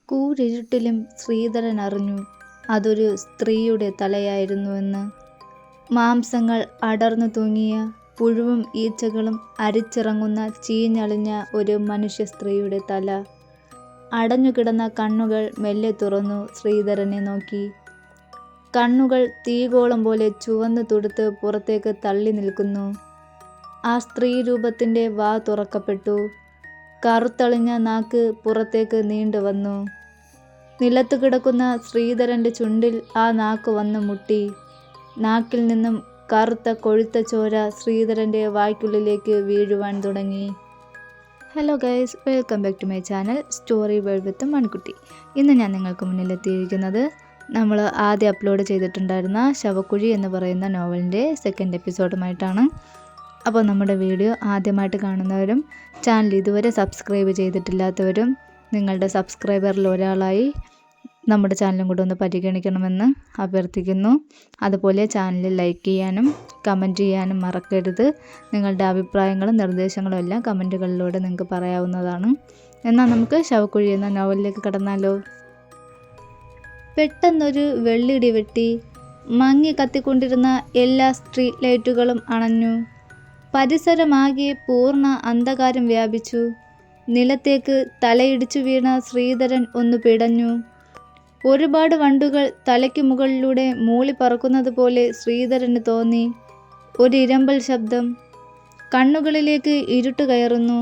കൂരിരുട്ടിലും ശ്രീധരൻ അറിഞ്ഞു അതൊരു സ്ത്രീയുടെ തലയായിരുന്നുവെന്ന്. മാംസങ്ങൾ അടർന്നു തൂങ്ങിയ പുഴുവും ഈച്ചകളും അരിച്ചിറങ്ങുന്ന ചീഞ്ഞളിഞ്ഞ ഒരു മനുഷ്യ സ്ത്രീയുടെ തല. അടഞ്ഞുകിടന്ന കണ്ണുകൾ മെല്ലെ തുറന്നു ശ്രീധരനെ നോക്കി. കണ്ണുകൾ തീഗോളം പോലെ ചുവന്നു തുടുത്ത് പുറത്തേക്ക് തള്ളി നിൽക്കുന്നു. ആ സ്ത്രീ രൂപത്തിൻ്റെ വാ തുറക്കപ്പെട്ടു. കറുത്തളിഞ്ഞ നാക്ക് പുറത്തേക്ക് നീണ്ടുവന്നു. നിലത്തു കിടക്കുന്ന ശ്രീധരൻ്റെ ചുണ്ടിൽ ആ നാക്ക് വന്ന് മുട്ടി. നാക്കിൽ നിന്നും കറുത്ത കൊഴുത്ത ചോര ശ്രീധരൻ്റെ വായ്ക്കുള്ളിലേക്ക് വീഴുവാൻ തുടങ്ങി. Hello guys, welcome back to my channel story world with Mankutty. ഇന്ന് ഞാൻ നിങ്ങൾക്ക് മുന്നിലെത്തിയിരിക്കുന്നത് നമ്മൾ ആദ്യം അപ്ലോഡ് ചെയ്തിട്ടുണ്ടായിരുന്ന ശവക്കുഴി എന്ന് പറയുന്ന നോവലിൻ്റെ സെക്കൻഡ് എപ്പിസോഡുമായിട്ടാണ്. അപ്പോൾ നമ്മുടെ വീഡിയോ ആദ്യമായിട്ട് കാണുന്നവരും ചാനൽ ഇതുവരെ സബ്സ്ക്രൈബ് ചെയ്തിട്ടില്ലാത്തവരും നിങ്ങളുടെ സബ്സ്ക്രൈബറിൽ ഒരാളായി നമ്മുടെ ചാനലും കൂടെ ഒന്ന് പരിഗണിക്കണമെന്ന് അഭ്യർത്ഥിക്കുന്നു. അതുപോലെ ചാനൽ ലൈക്ക് ചെയ്യാനും കമൻറ്റ് ചെയ്യാനും മറക്കരുത്. നിങ്ങളുടെ അഭിപ്രായങ്ങളും നിർദ്ദേശങ്ങളും എല്ലാം കമൻറ്റുകളിലൂടെ നിങ്ങൾക്ക് പറയാവുന്നതാണ്. എന്നാൽ നമുക്ക് ശവക്കുഴി എന്ന നോവലിലേക്ക് കടന്നാലോ. പെട്ടെന്നൊരു വെള്ളിടി വെട്ടി. മങ്ങി കത്തിക്കൊണ്ടിരുന്ന എല്ലാ സ്ട്രീറ്റ് ലൈറ്റുകളും അണഞ്ഞു. പരിസരമാകെ പൂർണ്ണ അന്ധകാരം വ്യാപിച്ചു. നിലത്തേക്ക് തലയിടിച്ചു വീണ ശ്രീധരൻ ഒന്ന് പിടഞ്ഞു. ഒരുപാട് വണ്ടുകൾ തലയ്ക്ക് മുകളിലൂടെ മൂളി പറക്കുന്നത് പോലെ ശ്രീധരന് തോന്നി. ഒരിരമ്പൽ ശബ്ദം. കണ്ണുകളിലേക്ക് ഇരുട്ട് കയറുന്നു.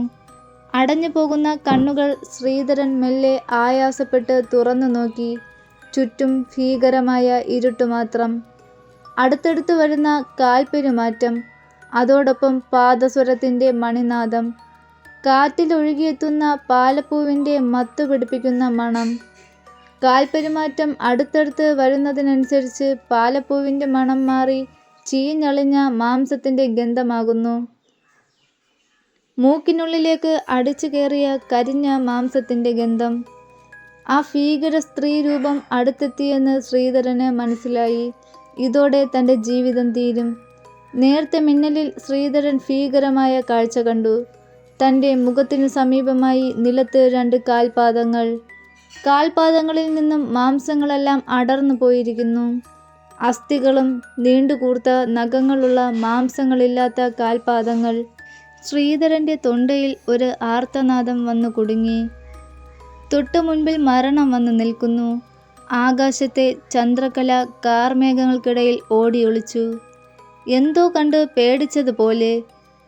അടഞ്ഞു പോകുന്ന കണ്ണുകൾ ശ്രീധരൻ മെല്ലെ ആയാസപ്പെട്ട് തുറന്നു നോക്കി. ചുറ്റും ഭീകരമായ ഇരുട്ട് മാത്രം. അടുത്തടുത്ത് വരുന്ന കാൽപ്പെരുമാറ്റം. അതോടൊപ്പം പാദസ്വരത്തിൻ്റെ മണിനാദം. കാറ്റിലൊഴുകിയെത്തുന്ന പാലപ്പൂവിൻ്റെ മത്തു പിടിപ്പിക്കുന്ന മണം. കാൽപ്പെരുമാറ്റം അടുത്തടുത്ത് വരുന്നതിനനുസരിച്ച് പാലപ്പൂവിൻ്റെ മണം മാറി ചീഞ്ഞളിഞ്ഞ മാംസത്തിൻ്റെ ഗന്ധമാകുന്നു. മൂക്കിനുള്ളിലേക്ക് അടിച്ചു കയറിയ കരിഞ്ഞ മാംസത്തിൻ്റെ ഗന്ധം. ആ ഭീകര സ്ത്രീ രൂപം അടുത്തെത്തിയെന്ന് ശ്രീധരന് മനസ്സിലായി. ഇതോടെ തൻ്റെ ജീവിതം തീരും. നേരത്തെ മിന്നലിൽ ശ്രീധരൻ ഭീകരമായ കാഴ്ച കണ്ടു. തൻ്റെ മുഖത്തിനു സമീപമായി നിലത്ത് 2 കാൽപാദങ്ങൾ. കാൽപാദങ്ങളിൽ നിന്നും മാംസങ്ങളെല്ലാം അടർന്നു പോയിരിക്കുന്നു. അസ്ഥികളും നീണ്ടുകൂർത്ത നഖങ്ങളുള്ള മാംസങ്ങളില്ലാത്ത കാൽപാദങ്ങൾ. ശ്രീധരൻ്റെ തൊണ്ടയിൽ ഒരു ആർത്തനാദം വന്നു കുടുങ്ങി. തൊട്ടു മുൻപിൽ മരണം വന്നു നിൽക്കുന്നു. ആകാശത്തെ ചന്ദ്രകല കാർമേഘങ്ങൾക്കിടയിൽ ഓടിയൊളിച്ചു. എന്തോ കണ്ട് പേടിച്ചതുപോലെ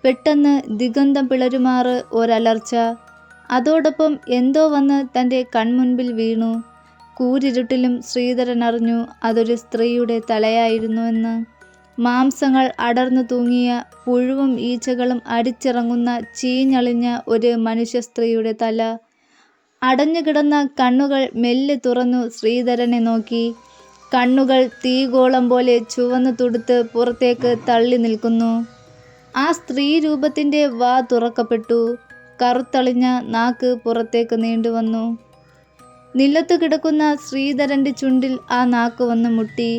പെട്ടെന്ന് ദിഗന്ധം പിളരുമാറ് ഒരലർച്ച. അതോടൊപ്പം എന്തോ വന്ന് തൻ്റെ കൺമുൻപിൽ വീണു. കൂരിരുട്ടിലും ശ്രീധരൻ അറിഞ്ഞു അതൊരു സ്ത്രീയുടെ തലയായിരുന്നുവെന്ന്. മാംസങ്ങൾ അടർന്നു തൂങ്ങിയ പുഴുവും ഈച്ചകളും അടിച്ചിറങ്ങുന്ന ചീഞ്ഞളിഞ്ഞ ഒരു മനുഷ്യ സ്ത്രീയുടെ തല. അടഞ്ഞുകിടന്ന കണ്ണുകൾ മെല്ലെ തുറന്നു ശ്രീധരനെ നോക്കി. കണ്ണുകൾ തീഗോളം പോലെ ചുവന്നു തുടുത്ത് പുറത്തേക്ക് തള്ളി നിൽക്കുന്നു. ആ സ്ത്രീ രൂപത്തിൻ്റെ വാ തുറക്കപ്പെട്ടു. കറുത്തളിഞ്ഞ നാക്ക് പുറത്തേക്ക് നീണ്ടുവന്നു. നിലത്തു കിടക്കുന്ന ശ്രീധരൻ്റെ ചുണ്ടിൽ ആ നാക്ക് വന്ന് മുട്ടി.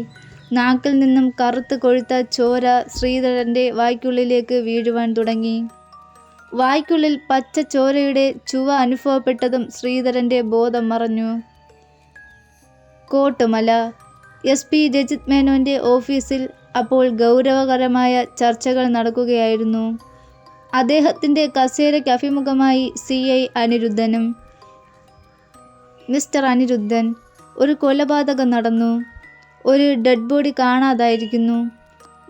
നാക്കിൽ നിന്നും കറുത്ത് കൊഴുത്ത ചോര ശ്രീധരൻ്റെ വായ്ക്കുള്ളിലേക്ക് വീഴുവാൻ തുടങ്ങി. വായ്ക്കുള്ളിൽ പച്ച ചോരയുടെ ചുവ അനുഭവപ്പെട്ടതും ശ്രീധരൻ്റെ ബോധം മറഞ്ഞു. കോട്ടുമല SP രജിത് മേനോൻ്റെ ഓഫീസിൽ അപ്പോൾ ഗൗരവകരമായ ചർച്ചകൾ നടക്കുകയായിരുന്നു. അദ്ദേഹത്തിൻ്റെ കസേരയ്ക്ക് അഭിമുഖമായി CI അനിരുദ്ധനും. മിസ്റ്റർ അനിരുദ്ധൻ, ഒരു കൊലപാതകം നടന്നു. ഒരു ഡെഡ് ബോഡി കാണാതായിരിക്കുന്നു.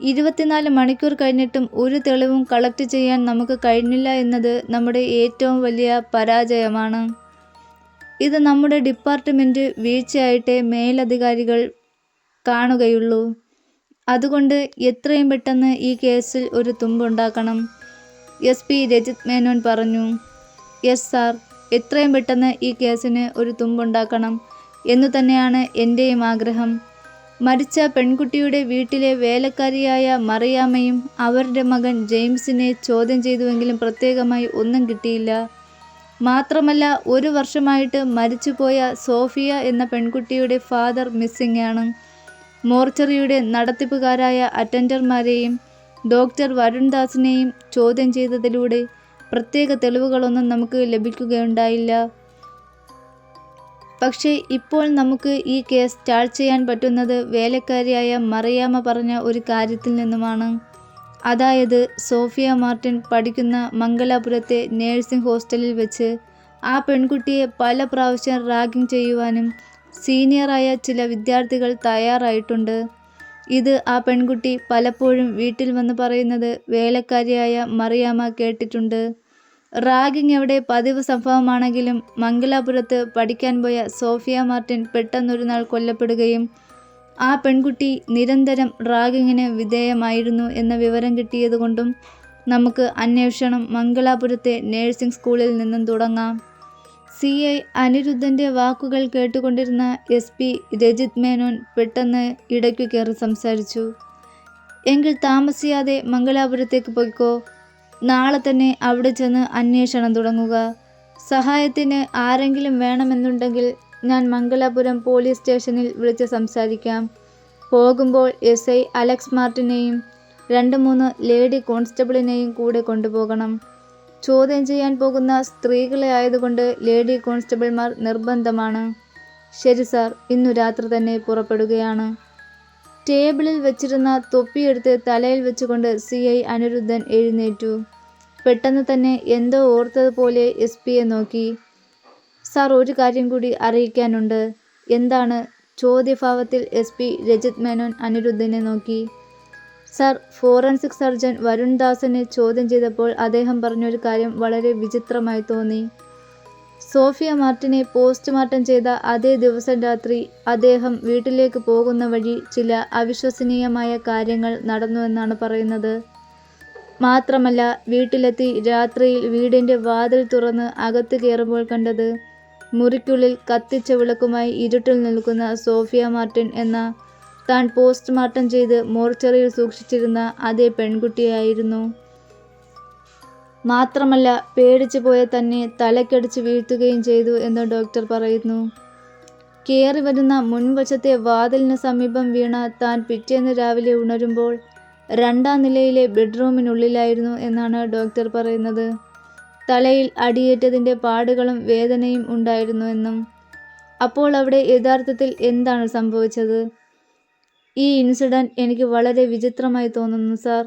24 മണിക്കൂർ കഴിഞ്ഞിട്ടും ഒരു തെളിവും കളക്ട് ചെയ്യാൻ നമുക്ക് കഴിഞ്ഞില്ല എന്നത് നമ്മുടെ ഏറ്റവും വലിയ പരാജയമാണ്. ഇത് നമ്മുടെ ഡിപ്പാർട്ട്മെൻറ്റ് വീഴ്ചയായിട്ടേ മേലധികാരികൾ കാണുകയുള്ളൂ. അതുകൊണ്ട് എത്രയും പെട്ടെന്ന് ഈ കേസിൽ ഒരു തുമ്പുണ്ടാക്കണം. SP രജിത് മേനോൻ പറഞ്ഞു. യെസ് സാർ, എത്രയും പെട്ടെന്ന് ഈ കേസിന് ഒരു തുമ്പുണ്ടാക്കണം എന്നു തന്നെയാണ് എൻ്റെയും ആഗ്രഹം. മരിച്ച പെൺകുട്ടിയുടെ വീട്ടിലെ വേലക്കാരിയായ മറിയാമ്മയും അവരുടെ മകൻ ജെയിംസിനെ ചോദ്യം ചെയ്തുവെങ്കിലും പ്രത്യേകമായി ഒന്നും കിട്ടിയില്ല. മാത്രമല്ല 1 വർഷമായിട്ട് മരിച്ചുപോയ സോഫിയ എന്ന പെൺകുട്ടിയുടെ ഫാദർ മിസ്സിംഗ് ആണ്. മോർച്ചറിയുടെ നടത്തിപ്പുകാരായ അറ്റൻഡർമാരെയും ഡോക്ടർ വരുൺദാസിനെയും ചോദ്യം ചെയ്തതിലൂടെ പ്രത്യേക തെളിവുകളൊന്നും നമുക്ക് ലഭിക്കുകയുണ്ടായില്ല. പക്ഷേ ഇപ്പോൾ നമുക്ക് ഈ കേസ് സ്റ്റാർട്ട് ചെയ്യാൻ പറ്റുന്നത് വേലക്കാരിയായ മറിയാമ്മ പറഞ്ഞ ഒരു കാര്യത്തിൽ നിന്നുമാണ്. അതായത് സോഫിയ മാർട്ടിൻ പഠിക്കുന്ന മംഗലാപുരത്തെ നേഴ്സിംഗ് ഹോസ്റ്റലിൽ വെച്ച് ആ പെൺകുട്ടിയെ പല പ്രാവശ്യം റാഗിംഗ് ചെയ്യുവാനും സീനിയറായ ചില വിദ്യാർത്ഥികൾ തയ്യാറായിട്ടുണ്ട്. ഇത് ആ പെൺകുട്ടി പലപ്പോഴും വീട്ടിൽ വന്ന് പറയുന്നത് വേലക്കാരിയായ മറിയാമ്മ കേട്ടിട്ടുണ്ട്. റാഗിംഗ് എവിടെ പതിവ് സംഭവമാണെങ്കിലും മംഗലാപുരത്ത് പഠിക്കാൻ പോയ സോഫിയ മാർട്ടിൻ പെട്ടെന്നൊരു നാൾ കൊല്ലപ്പെടുകയും ആ പെൺകുട്ടി നിരന്തരം റാഗിങ്ങിന് വിധേയമായിരുന്നു എന്ന വിവരം കിട്ടിയതുകൊണ്ടും നമുക്ക് അന്വേഷണം മംഗലാപുരത്തെ നേഴ്സിംഗ് സ്കൂളിൽ നിന്നും തുടങ്ങാം. CI അനിരുദ്ധൻ്റെ വാക്കുകൾ കേട്ടുകൊണ്ടിരുന്ന SP രജിത് മേനോൻ പെട്ടെന്ന് ഇടയ്ക്കു കയറി സംസാരിച്ചു. എങ്കിൽ താമസിയാതെ മംഗലാപുരത്തേക്ക് പോയിക്കോ. നാളെ തന്നെ അവിടെ ചെന്ന് അന്വേഷണം തുടങ്ങുക. സഹായത്തിന് ആരെങ്കിലും വേണമെന്നുണ്ടെങ്കിൽ ഞാൻ മംഗലാപുരം പോലീസ് സ്റ്റേഷനിൽ വിളിച്ച് സംസാരിക്കാം. പോകുമ്പോൾ SI അലക്സ് മാർട്ടിനെയും 2-3 ലേഡി കോൺസ്റ്റബിളിനെയും കൂടെ കൊണ്ടുപോകണം. ചോദ്യം ചെയ്യാൻ പോകുന്ന സ്ത്രീകളെ ആയതുകൊണ്ട് ലേഡി കോൺസ്റ്റബിൾമാർ നിർബന്ധമാണ്. ശരി സാർ, ഇന്നു രാത്രി തന്നെ പുറപ്പെടുകയാണ്. ടേബിളിൽ വെച്ചിരുന്ന തൊപ്പിയെടുത്ത് തലയിൽ വെച്ചുകൊണ്ട് CI അനിരുദ്ധൻ എഴുന്നേറ്റു. പെട്ടെന്ന് തന്നെ എന്തോ ഓർത്തതുപോലെ SP-യെ നോക്കി. സാർ, ഒരു കാര്യം കൂടി അറിയിക്കാനുണ്ട്. എന്താണ്? ചോദ്യഭാവത്തിൽ SP രജിത് മേനോൻ അനിരുദ്ധനെ നോക്കി. സാർ, ഫോറൻസിക് സർജൻ വരുൺ ദാസിനെ ചോദ്യം ചെയ്തപ്പോൾ അദ്ദേഹം പറഞ്ഞൊരു കാര്യം വളരെ വിചിത്രമായി തോന്നി. സോഫിയ മാർട്ടിനെ പോസ്റ്റ്മോർട്ടം ചെയ്ത അതേ ദിവസം രാത്രി അദ്ദേഹം വീട്ടിലേക്ക് പോകുന്ന വഴി ചില അവിശ്വസനീയമായ കാര്യങ്ങൾ നടന്നുവെന്നാണ് പറയുന്നത്. മാത്രമല്ല, വീട്ടിലെത്തി രാത്രിയിൽ വീടിൻ്റെ വാതിൽ തുറന്ന് അകത്ത് കയറുമ്പോൾ കണ്ടത് മുറിക്കുള്ളിൽ കത്തിച്ച വിളക്കുമായി ഇരുട്ടിൽ നിൽക്കുന്ന സോഫിയ മാർട്ടിൻ എന്ന താൻ പോസ്റ്റ്മോർട്ടം ചെയ്ത് മോർച്ചറിയിൽ സൂക്ഷിച്ചിരുന്ന അതേ പെൺകുട്ടിയായിരുന്നു. മാത്രമല്ല, പേടിച്ചു പോയ തന്നെ തലക്കടിച്ച് വീഴ്ത്തുകയും ചെയ്തു എന്ന് ഡോക്ടർ പറയുന്നു. കയറി വരുന്ന മുൻവശത്തെ വാതിലിന് സമീപം വീണ താൻ പിറ്റേന്ന് രാവിലെ ഉണരുമ്പോൾ 2-ാം നിലയിലെ ബെഡ്റൂമിനുള്ളിലായിരുന്നു എന്നാണ് ഡോക്ടർ പറയുന്നത്. തലയിൽ അടിയേറ്റതിൻ്റെ പാടുകളും വേദനയും ഉണ്ടായിരുന്നു എന്നും. അപ്പോൾ അവിടെ യഥാർത്ഥത്തിൽ എന്താണ് സംഭവിച്ചത്? ഈ ഇൻസിഡൻറ്റ് എനിക്ക് വളരെ വിചിത്രമായി തോന്നുന്നു സാർ.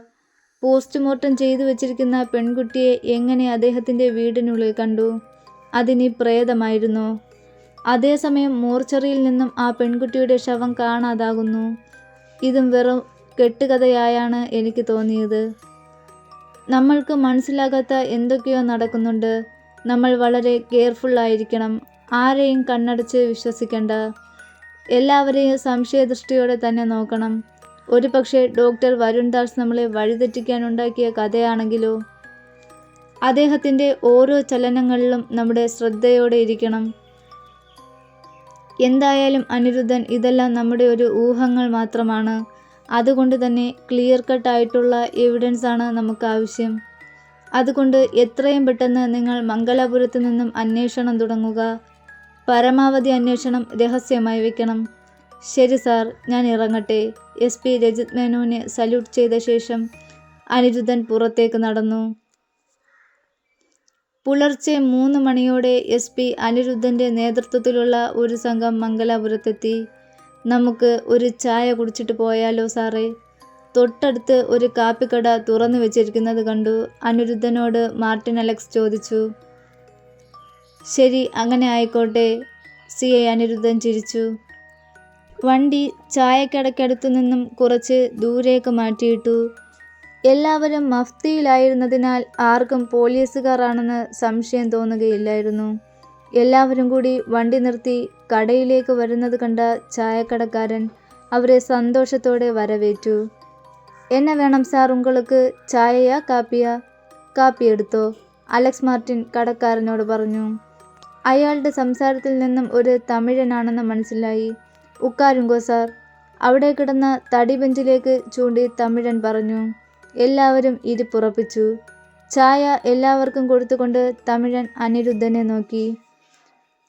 പോസ്റ്റ്മോർട്ടം ചെയ്തു വച്ചിരിക്കുന്ന പെൺകുട്ടിയെ എങ്ങനെ അദ്ദേഹത്തിൻ്റെ വീടിനുള്ളിൽ കണ്ടു? അതിനി പ്രേതമായിരുന്നോ? അതേസമയം മോർച്ചറിയിൽ നിന്നും ആ പെൺകുട്ടിയുടെ ശവം കാണാതാകുന്നു. ഇതും വെറും കെട്ടുകഥയായാണ് എനിക്ക് തോന്നിയത്. നമ്മൾക്ക് മനസ്സിലാകാത്ത എന്തൊക്കെയോ നടക്കുന്നുണ്ട്. നമ്മൾ വളരെ കെയർഫുള്ളായിരിക്കണം. ആരെയും കണ്ണടച്ച് വിശ്വസിക്കണ്ട. എല്ലാവരെയും സംശയദൃഷ്ടിയോടെ തന്നെ നോക്കണം. ഒരു പക്ഷേ ഡോക്ടർ വരുൺ ദാസ് നമ്മളെ വഴിതെറ്റിക്കാനുണ്ടാക്കിയ കഥയാണെങ്കിലോ? അദ്ദേഹത്തിൻ്റെ ഓരോ ചലനങ്ങളിലും നമ്മുടെ ശ്രദ്ധയോടെ ഇരിക്കണം. എന്തായാലും അനിരുദ്ധൻ, ഇതെല്ലാം നമ്മുടെ ഒരു ഊഹങ്ങൾ മാത്രമാണ്. അതുകൊണ്ട് തന്നെ ക്ലിയർ കട്ട് ആയിട്ടുള്ള എവിഡൻസ് ആണ് നമുക്ക് ആവശ്യം. അതുകൊണ്ട് എത്രയും പെട്ടെന്ന് നിങ്ങൾ മംഗലാപുരത്ത് നിന്നും അന്വേഷണം തുടങ്ങുക. പരമാവധി അന്വേഷണം രഹസ്യമായി വെക്കണം. ശരി സാർ, ഞാൻ ഇറങ്ങട്ടെ. SP രജിത് മേനോനെ സല്യൂട്ട് ചെയ്ത ശേഷം അനിരുദ്ധൻ പുറത്തേക്ക് നടന്നു. പുലർച്ചെ 3 മണിയോടെ SP അനിരുദ്ധൻ്റെ നേതൃത്വത്തിലുള്ള ഒരു സംഘം മംഗലാപുരത്തെത്തി. നമുക്ക് ഒരു ചായ കുടിച്ചിട്ട് പോയാലോ സാറേ? തൊട്ടടുത്ത് ഒരു കാപ്പിക്കട തുറന്നു വെച്ചിരിക്കുന്നത് കണ്ടു അനിരുദ്ധനോട് മാർട്ടിൻ അലക്സ് ചോദിച്ചു. ശരി, അങ്ങനെ ആയിക്കോട്ടെ. CI അനിരുദ്ധൻ ചിരിച്ചു. വണ്ടി ചായക്കടയ്ക്കടുത്തു നിന്നും കുറച്ച് ദൂരേക്ക് മാറ്റിയിട്ടു. എല്ലാവരും മഫ്തിയിലായിരുന്നതിനാൽ ആർക്കും പോലീസുകാർ ആണെന്ന് സംശയം തോന്നുകയില്ലായിരുന്നു. എല്ലാവരും കൂടി വണ്ടി നിർത്തി കടയിലേക്ക് വരുന്നത് കണ്ട ചായക്കടക്കാരൻ അവരെ സന്തോഷത്തോടെ വരവേറ്റു. എന്നെ വേണം സാർ ഉങ്ങൾക്ക്? ചായയാ കാപ്പിയാ? കാപ്പി എടുത്തോ, അലക്സ് മാർട്ടിൻ കടക്കാരനോട് പറഞ്ഞു. അയാളുടെ സംസാരത്തിൽ നിന്നും ഒരു തമിഴനാണെന്ന് മനസ്സിലായി. ഉക്കാരുങ്കോ സാർ, അവിടെ കിടന്ന തടി ബെഞ്ചിലേക്ക് ചൂണ്ടി തമിഴൻ പറഞ്ഞു. എല്ലാവരും ഇരിപ്പുറപ്പിച്ചു. ചായ എല്ലാവർക്കും കൊടുത്തുകൊണ്ട് തമിഴൻ അനിരുദ്ധനെ നോക്കി.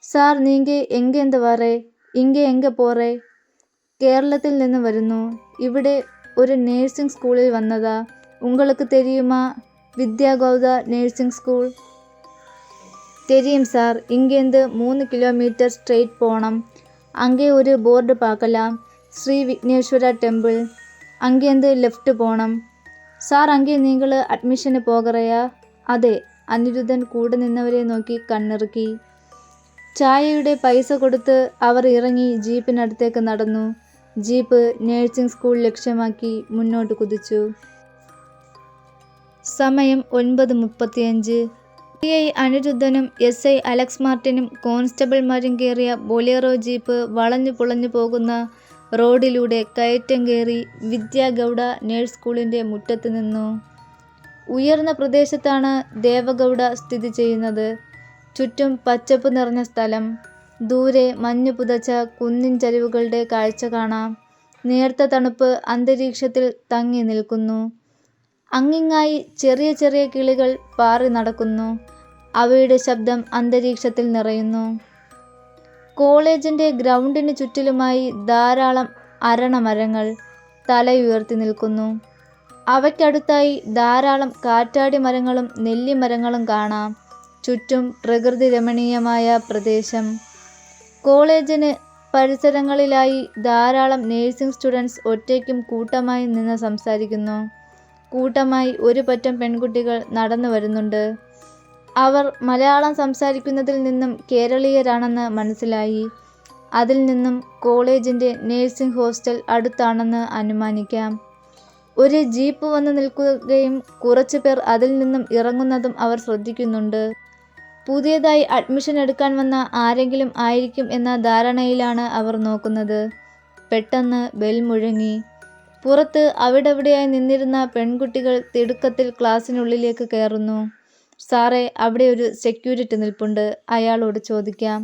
സാർ, നീങ്ക എങ്ക എന്ത് വരേ? ഇങ്ക എങ്ക പോറേ? കേരളത്തിൽ നിന്ന് വരുന്നു. ഇവിടെ ഒരു നേഴ്സിംഗ് സ്കൂളിൽ വന്നതാ. உங்களுக்கு தெரியுமா? വിദ്യാഗൗത നേഴ്സിംഗ് സ്കൂൾ? தெரியும் சார். இங்கேருந்து 3 கிலோமீட்டர் ஸ்ட்ரெயிட் போகணும். அங்கே ஒரு போர்டு பார்க்கலாம். ஸ்ரீ விக்னேஸ்வரா டெம்பிள். அங்கேருந்து ലെഫ്റ്റ് പോകണം. സാർ അங்கே നിങ്ങൾ അഡ്മിഷന് പോകറയാ? അതെ. അനിരുദ്ധൻ കൂടെ നിന്നവരെ നോക്കി കണ്ണിറുക്കി. ചായയുടെ പൈസ കൊടുത്ത് അവർ ഇറങ്ങി ജീപ്പിനടുത്തേക്ക് നടന്നു. ജീപ്പ് നഴ്സിംഗ് സ്കൂൾ ലക്ഷ്യമാക്കി മുന്നോട്ട് കുതിച്ചു. സമയം 9:35. CI അനിരുദ്ധനും SI അലക്സ് മാർട്ടിനും കോൺസ്റ്റബിൾമാരും കയറിയ ബൊലേറോ ജീപ്പ് വളഞ്ഞു പുളഞ്ഞു പോകുന്ന റോഡിലൂടെ കയറ്റം കയറി വിദ്യാഗൗഡ നഴ്സ് സ്കൂളിൻ്റെ മുറ്റത്ത് നിന്നു. ഉയർന്ന പ്രദേശത്താണ് ദേവഗൗഡ സ്ഥിതി ചെയ്യുന്നത്. ചുറ്റും പച്ചപ്പ് നിറഞ്ഞ സ്ഥലം. ദൂരെ മഞ്ഞു പുതച്ച കുന്നിൻ ചരിവുകളുടെ കാഴ്ച കാണാം. നേർത്ത തണുപ്പ് അന്തരീക്ഷത്തിൽ തങ്ങി നിൽക്കുന്നു. അങ്ങിങ്ങായി ചെറിയ ചെറിയ കിളികൾ പാറി നടക്കുന്നു. അവയുടെ ശബ്ദം അന്തരീക്ഷത്തിൽ നിറയുന്നു. കോളേജിൻ്റെ ഗ്രൗണ്ടിന് ചുറ്റിലുമായി ധാരാളം അരണമരങ്ങൾ തലയുയർത്തി നിൽക്കുന്നു. അവയ്ക്കടുത്തായി ധാരാളം കാറ്റാടി മരങ്ങളും നെല്ലിമരങ്ങളും കാണാം. ചുറ്റും പ്രകൃതി രമണീയമായ പ്രദേശം. കോളേജിന് പരിസരങ്ങളിലായി ധാരാളം നേഴ്സിംഗ് സ്റ്റുഡൻസ് ഒറ്റയ്ക്കും കൂട്ടമായി നിന്ന് സംസാരിക്കുന്നു. കൂട്ടമായി ഒരു പറ്റം പെൺകുട്ടികൾ നടന്നു വരുന്നുണ്ട്. അവർ മലയാളം സംസാരിക്കുന്നതിൽ നിന്നും കേരളീയരാണെന്ന് മനസ്സിലായി. അതിൽ നിന്നും കോളേജിൻ്റെ നേഴ്സിംഗ് ഹോസ്റ്റൽ അടുത്താണെന്ന് അനുമാനിക്കാം. ഒരു ജീപ്പ് വന്ന് നിൽക്കുകയും കുറച്ചു പേർ അതിൽ നിന്നും ഇറങ്ങുന്നതും അവർ ശ്രദ്ധിക്കുന്നുണ്ട്. പുതിയതായി അഡ്മിഷൻ എടുക്കാൻ വന്ന ആരെങ്കിലും ആയിരിക്കും എന്ന ധാരണയിലാണ് അവർ നോക്കുന്നത്. പെട്ടെന്ന് ബെൽ മുഴങ്ങി. പുറത്ത് അവിടെവിടെയായി നിന്നിരുന്ന പെൺകുട്ടികൾ തിടുക്കത്തിൽ ക്ലാസ്സിനുള്ളിലേക്ക് കയറുന്നു. സാറേ, അവിടെ ഒരു സെക്യൂരിറ്റി നിൽപ്പുണ്ട്. അയാളോട് ചോദിക്കാം.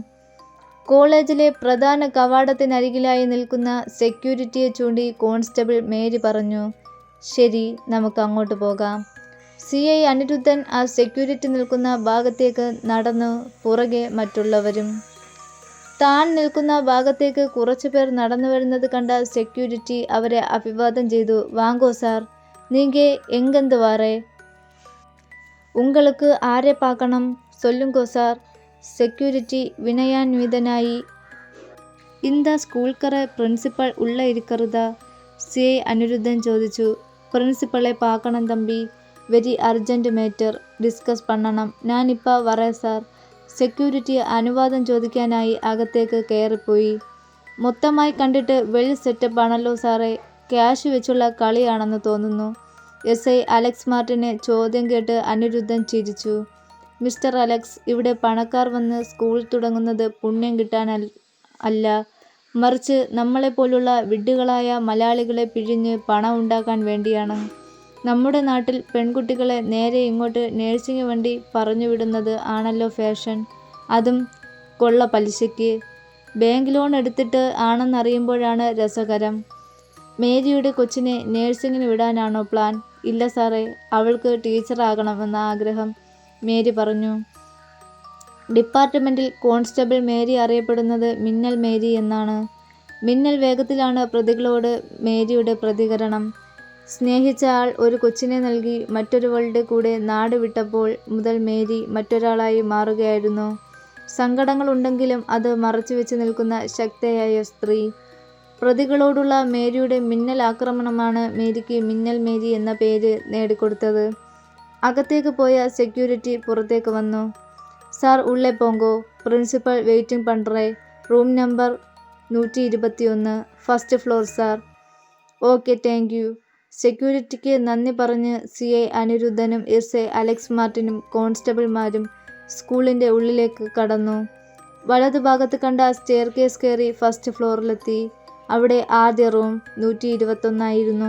കോളേജിലെ പ്രധാന കവാടത്തിനരികിലായി നിൽക്കുന്ന സെക്യൂരിറ്റിയെ ചൂണ്ടി കോൺസ്റ്റബിൾ മേരി പറഞ്ഞു. ശരി, നമുക്ക് അങ്ങോട്ട് പോകാം. CI അനിരുദ്ധൻ ആ സെക്യൂരിറ്റി നിൽക്കുന്ന ഭാഗത്തേക്ക് നടന്നു. പുറകെ മറ്റുള്ളവരും. താൻ നിൽക്കുന്ന ഭാഗത്തേക്ക് കുറച്ചുപേർ നടന്നു വരുന്നത് കണ്ട സെക്യൂരിറ്റി അവരെ അഭിവാദം ചെയ്തു. വാങ്ങോ സാർ, നീങ്ക എങ്കെന്ത് വാറേ? உங்களுக்கு ആരെ പാക്കണം? സൊല്ലുങ്കോ സാർ. സെക്യൂരിറ്റി വിനയാന്വിതനായി. ഇന്ത സ്കൂൾക്കറ പ്രിൻസിപ്പൽ ഉള്ള ഇരിക്കറുതാ? CI അനിരുദ്ധൻ ചോദിച്ചു. പ്രിൻസിപ്പളെ പാക്കണം തമ്പി. വെരി അർജൻറ്റ് മേറ്റർ ഡിസ്കസ് പണ്ണണം. ഞാനിപ്പോൾ വരേ സാർ. സെക്യൂരിറ്റി അനുവാദം ചോദിക്കാനായി അകത്തേക്ക് കയറിപ്പോയി. മൊത്തമായി കണ്ടിട്ട് വെൽ സെറ്റപ്പ് ആണല്ലോ സാറേ. ക്യാഷ് വെച്ചുള്ള കളിയാണെന്ന് തോന്നുന്നു. SI അലക്സ് മാർട്ടിനെ ചോദ്യം കേട്ട് അനിരുദ്ധൻ ചിരിച്ചു. മിസ്റ്റർ അലക്സ്, ഇവിടെ പണക്കാർ വന്ന് സ്കൂൾ തുടങ്ങുന്നത് പുണ്യം കിട്ടാൻ അല്ല, മറിച്ച് നമ്മളെപ്പോലുള്ള വിഡ്ഢികളായ മലയാളികളെ പിഴിഞ്ഞ് പണം ഉണ്ടാക്കാൻ വേണ്ടിയാണ്. നമ്മുടെ നാട്ടിൽ പെൺകുട്ടികളെ നേരെ ഇങ്ങോട്ട് നേഴ്സിംഗ് വണ്ടി പറഞ്ഞുവിടുന്നത് ആണല്ലോ ഫാഷൻ. അതും കൊള്ള പലിശയ്ക്ക്. ബാങ്ക് ലോൺ എടുത്തിട്ട് ആണെന്നറിയുമ്പോഴാണ് രസകരം. മേരിയുടെ കൊച്ചിനെ നേഴ്സിങ്ങിന് വിടാനാണോ പ്ലാൻ? ഇല്ല സാറേ, അവൾക്ക് ടീച്ചറാകണമെന്ന ആഗ്രഹം. മേരി പറഞ്ഞു. ഡിപ്പാർട്ട്മെൻറ്റിൽ കോൺസ്റ്റബിൾ മേരി അറിയപ്പെടുന്നത് മിന്നൽ മേരി എന്നാണ്. മിന്നൽ വേഗത്തിലാണ് പ്രതികളോട് മേരിയുടെ പ്രതികരണം. സ്നേഹിച്ച ആൾ ഒരു കൊച്ചിനെ നൽകി മറ്റൊരുവളുടെ കൂടെ നാട് വിട്ടപ്പോൾ മുതൽ മേരി മറ്റൊരാളായി മാറുകയായിരുന്നു. സങ്കടങ്ങളുണ്ടെങ്കിലും അത് മറച്ചുവെച്ച് നിൽക്കുന്ന ശക്തയായ സ്ത്രീ. പ്രതികളോടുള്ള മേരിയുടെ മിന്നൽ ആക്രമണമാണ് മേരിക്ക് മിന്നൽ മേരി എന്ന പേര് നേടിക്കൊടുത്തത്. അകത്തേക്ക് പോയ സെക്യൂരിറ്റി പുറത്തേക്ക് വന്നു. സാർ ഉള്ളേ പോങ്കോ, പ്രിൻസിപ്പൽ വെയിറ്റിംഗ് പണ്ടറേ. Room number 121, first floor sir. Okay, thank you. സെക്യൂരിറ്റിക്ക് നന്ദി പറഞ്ഞ് CI അനിരുദ്ധനും SI അലക്സ് മാർട്ടിനും കോൺസ്റ്റബിൾമാരും സ്കൂളിൻ്റെ ഉള്ളിലേക്ക് കടന്നു. വലതുഭാഗത്ത് കണ്ട സ്റ്റെയർ കേസ് കയറി ഫസ്റ്റ് ഫ്ലോറിലെത്തി. അവിടെ ആദ്യ റൂം 121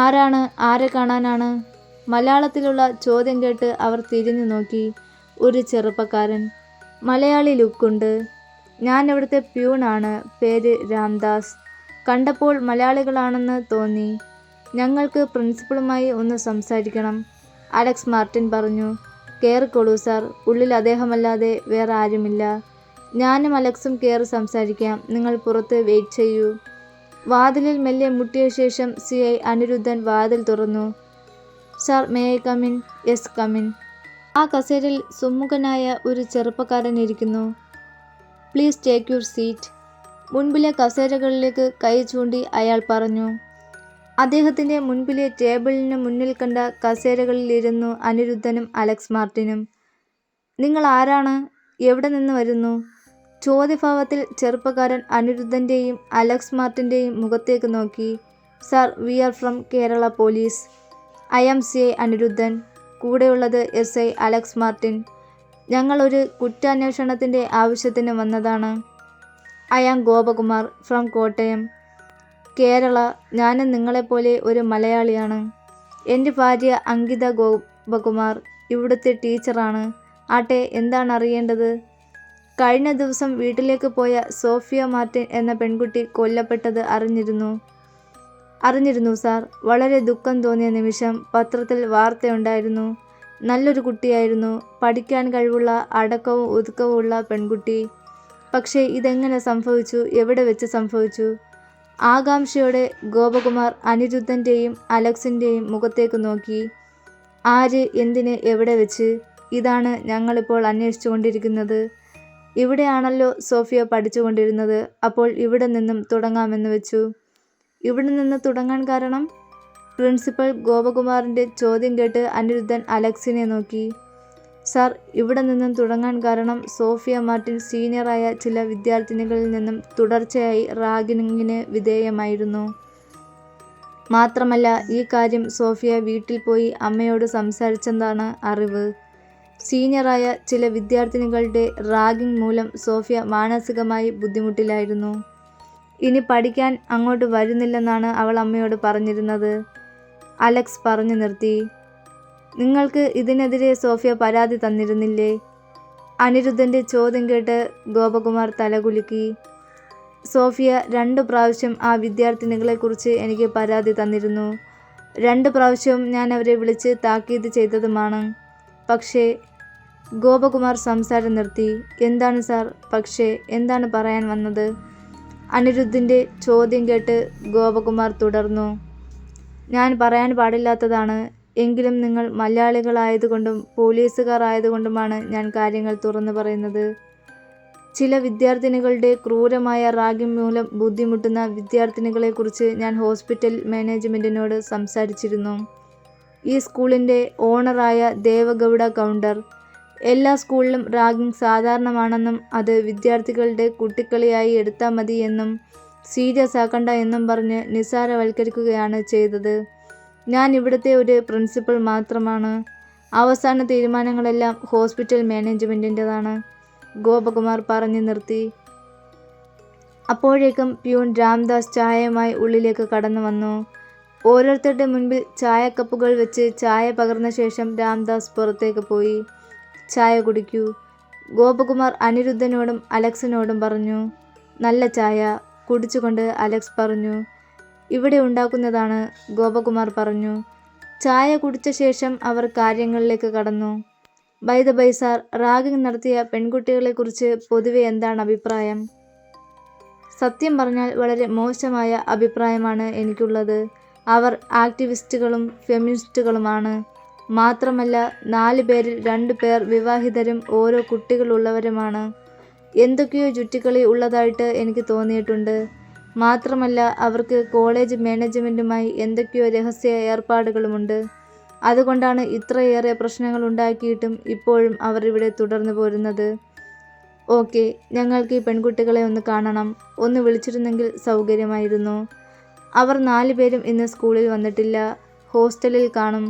ആരാണ്? ആരെ കാണാനാണ്? മലയാളത്തിലുള്ള ചോദ്യം കേട്ട് അവർ തിരിഞ്ഞു നോക്കി. ഒരു ചെറുപ്പക്കാരൻ. മലയാളി ലുക്കുണ്ട്. ഞാൻ ഇവിടുത്തെ പ്യൂണാണ്. പേര് രാംദാസ്. കണ്ടപ്പോൾ മലയാളികളാണെന്ന് തോന്നി. ഞങ്ങൾക്ക് പ്രിൻസിപ്പളുമായി ഒന്ന് സംസാരിക്കണം. അലക്സ് മാർട്ടിൻ പറഞ്ഞു. കയറിക്കോളൂ സാർ. ഉള്ളിൽ അദ്ദേഹമല്ലാതെ വേറെ ആരുമില്ല. ഞാനും അലക്സും കയറി സംസാരിക്കാം. നിങ്ങൾ പുറത്ത് വെയിറ്റ് ചെയ്യൂ. വാതിലിൽ മെല്ലെ മുട്ടിയ ശേഷം CI അനിരുദ്ധൻ വാതിൽ തുറന്നു. Sir, may I come in? Yes, come in. ആ കസേരയിൽ സുമുഖനായ ഒരു ചെറുപ്പക്കാരൻ ഇരിക്കുന്നു. Please take your seat. മുൻപിലെ കസേരകളിലേക്ക് കൈ ചൂണ്ടി അയാൾ പറഞ്ഞു. അദ്ദേഹത്തിൻ്റെ മുൻപിലെ ടേബിളിന് മുന്നിൽ കണ്ട കസേരകളിലിരുന്നു അനിരുദ്ധനും അലക്സ് മാർട്ടിനും. നിങ്ങൾ ആരാണ്? എവിടെ നിന്ന് വരുന്നു? ചോദ്യഭാവത്തിൽ ചെറുപ്പക്കാരൻ അനിരുദ്ധൻ്റെയും അലക്സ് മാർട്ടിൻ്റെയും മുഖത്തേക്ക് നോക്കി. Sir, we are from Kerala police. I am CI Anirudhan. കൂടെയുള്ളത് SI അലക്സ് മാർട്ടിൻ. ഞങ്ങൾ ഒരു കുറ്റാന്വേഷണത്തിൻ്റെ ആവശ്യത്തിന് വന്നതാണ്. I am Gopakumar from Kottayam, Kerala. ഞാനും നിങ്ങളെപ്പോലെ ഒരു മലയാളിയാണ്. എൻ്റെ ഭാര്യ അങ്കിത ഗോപകുമാർ ഇവിടുത്തെ ടീച്ചറാണ്. ആട്ടെ, എന്താണ് അറിയേണ്ടത്? കഴിഞ്ഞ ദിവസം വീട്ടിലേക്ക് പോയ സോഫിയ മാർട്ടിൻ എന്ന പെൺകുട്ടി കൊല്ലപ്പെട്ടത് അറിഞ്ഞിരുന്നു സാർ. വളരെ ദുഃഖം തോന്നിയ നിമിഷം. പത്രത്തിൽ വാർത്തയുണ്ടായിരുന്നു. നല്ലൊരു കുട്ടിയായിരുന്നു, പഠിക്കാൻ കഴിവുള്ള, അടക്കവും ഒതുക്കവും ഉള്ള പെൺകുട്ടി. പക്ഷേ ഇതെങ്ങനെ സംഭവിച്ചു? എവിടെ വെച്ച് സംഭവിച്ചു? ആകാംക്ഷയോടെ ഗോപകുമാർ അനിരുദ്ധൻ്റെയും അലക്സിൻ്റെയും മുഖത്തേക്ക് നോക്കി. ആര്, എന്തിന്, എവിടെ വെച്ച്? ഇതാണ് ഞങ്ങളിപ്പോൾ അന്വേഷിച്ചു കൊണ്ടിരിക്കുന്നത്. ഇവിടെയാണല്ലോ സോഫിയ പഠിച്ചുകൊണ്ടിരുന്നത്. അപ്പോൾ ഇവിടെ നിന്നും തുടങ്ങാമെന്ന് വെച്ചു. ഇവിടെ നിന്ന് തുടങ്ങാൻ കാരണം? പ്രിൻസിപ്പൽ ഗോപകുമാറിൻ്റെ ചോദ്യം കേട്ട് അനിരുദ്ധൻ അലക്സിനെ നോക്കി. സാർ, ഇവിടെ നിന്നും തുടങ്ങാൻ കാരണം സോഫിയ മാർട്ടിൻ സീനിയറായ ചില വിദ്യാർത്ഥിനികളിൽ നിന്നും തുടർച്ചയായി റാഗിങ്ങിന് വിധേയമായിരുന്നു. മാത്രമല്ല, ഈ കാര്യം സോഫിയ വീട്ടിൽ പോയി അമ്മയോട് സംസാരിച്ചെന്നാണ് അറിവ്. സീനിയറായ ചില വിദ്യാർത്ഥിനികളുടെ റാഗിംഗ് മൂലം സോഫിയ മാനസികമായി ബുദ്ധിമുട്ടിലായിരുന്നു. ഇനി പഠിക്കാൻ അങ്ങോട്ട് വരുന്നില്ലെന്നാണ് അവൾ അമ്മയോട് പറഞ്ഞിരുന്നത്. അലക്സ് പറഞ്ഞു നിർത്തി. നിങ്ങൾക്ക് ഇതിനെതിരെ സോഫിയ പരാതി തന്നിരുന്നില്ലേ? അനിരുദ്ധൻ്റെ ചോദ്യം കേട്ട് ഗോപകുമാർ തലകുലുക്കി. സോഫിയ 2 പ്രാവശ്യം ആ വിദ്യാർത്ഥിനികളെക്കുറിച്ച് എനിക്ക് പരാതി തന്നിരുന്നു. 2 പ്രാവശ്യവും ഞാൻ അവരെ വിളിച്ച് താക്കീത് ചെയ്തതുമാണ്. പക്ഷേ ഗോപകുമാർ സംസാരം നിർത്തി. എന്താണ് സാർ പക്ഷേ? എന്താണ് പറയാൻ വന്നത്? അനിരുദ്ധിൻ്റെ ചോദ്യം കേട്ട് ഗോപകുമാർ തുടർന്നു. ഞാൻ പറയാൻ പാടില്ലാത്തതാണ്. എങ്കിലും നിങ്ങൾ മലയാളികളായതുകൊണ്ടും പോലീസുകാർ ആയതുകൊണ്ടുമാണ് ഞാൻ കാര്യങ്ങൾ തുറന്നു പറയുന്നത്. ചില വിദ്യാർത്ഥിനികളുടെ ക്രൂരമായ റാഗിംഗ് മൂലം ബുദ്ധിമുട്ടുന്ന വിദ്യാർത്ഥിനികളെക്കുറിച്ച് ഞാൻ ഹോസ്പിറ്റൽ മാനേജ്മെൻറ്റിനോട് സംസാരിച്ചിരുന്നു. ഈ സ്കൂളിൻ്റെ ഓണറായ ദേവഗൗഡ കൗണ്ടർ എല്ലാ സ്കൂളിലും റാഗിംഗ് സാധാരണമാണെന്നും അത് വിദ്യാർത്ഥികളുടെ കുട്ടിക്കളിയായി എടുത്താൽ മതി എന്നും സീരിയസ് ആക്കണ്ട എന്നും പറഞ്ഞ് നിസ്സാരവൽക്കരിക്കുകയാണ് ചെയ്തത്. ഞാൻ ഇവിടുത്തെ ഒരു പ്രിൻസിപ്പൽ മാത്രമാണ്. അവസാന തീരുമാനങ്ങളെല്ലാം ഹോസ്പിറ്റൽ മാനേജ്മെൻറ്റിൻ്റെതാണ്. ഗോപകുമാർ പറഞ്ഞു നിർത്തി. അപ്പോഴേക്കും പ്യൂൺ രാംദാസ് ചായയുമായി ഉള്ളിലേക്ക് കടന്നു വന്നു. ഓരോരുത്തരുടെ മുൻപിൽ ചായക്കപ്പുകൾ വെച്ച് ചായ പകർന്ന ശേഷം രാംദാസ് പുറത്തേക്ക് പോയി. ചായ കുടിക്കൂ, ഗോപകുമാർ അനിരുദ്ധനോടും അലക്സിനോടും പറഞ്ഞു. നല്ല ചായ. കുടിച്ചുകൊണ്ട് അലക്സ് പറഞ്ഞു. ഇവിടെ ഉണ്ടാക്കുന്നതാണ്, ഗോപകുമാർ പറഞ്ഞു. ചായ കുടിച്ച ശേഷം അവർ കാര്യങ്ങളിലേക്ക് കടന്നു. By the way sir, ragging നടത്തിയ പെൺകുട്ടികളെക്കുറിച്ച് പൊതുവെ എന്താണ് അഭിപ്രായം? സത്യം പറഞ്ഞാൽ വളരെ മോശമായ അഭിപ്രായമാണ് എനിക്കുള്ളത്. അവർ ആക്ടിവിസ്റ്റുകളും ഫെമിനിസ്റ്റുകളുമാണ്. മാത്രമല്ല 4 പേരിൽ 2 പേർ വിവാഹിതരും ഓരോ കുട്ടികളുള്ളവരുമാണ്. എന്തൊക്കെയോ ചുറ്റിക്കളി ഉള്ളതായിട്ട് എനിക്ക് തോന്നിയിട്ടുണ്ട്. മാത്രമല്ല അവർക്ക് കോളേജ് മാനേജ്മെൻറ്റുമായി എന്തൊക്കെയോ രഹസ്യ ഏർപ്പാടുകളുമുണ്ട്. അതുകൊണ്ടാണ് ഇത്രയേറെ പ്രശ്നങ്ങൾ ഉണ്ടാക്കിയിട്ടും ഇപ്പോഴും അവർ ഇവിടെ തുടർന്നു പോരുന്നത്. ഓക്കെ, ഞങ്ങൾക്ക് ഈ പെൺകുട്ടികളെ ഒന്ന് കാണണം. ഒന്ന് വിളിച്ചിരുന്നെങ്കിൽ സൗകര്യമായിരുന്നു. അവർ 4 പേരും ഇന്ന് സ്കൂളിൽ വന്നിട്ടില്ല. ഹോസ്റ്റലിൽ കാണും.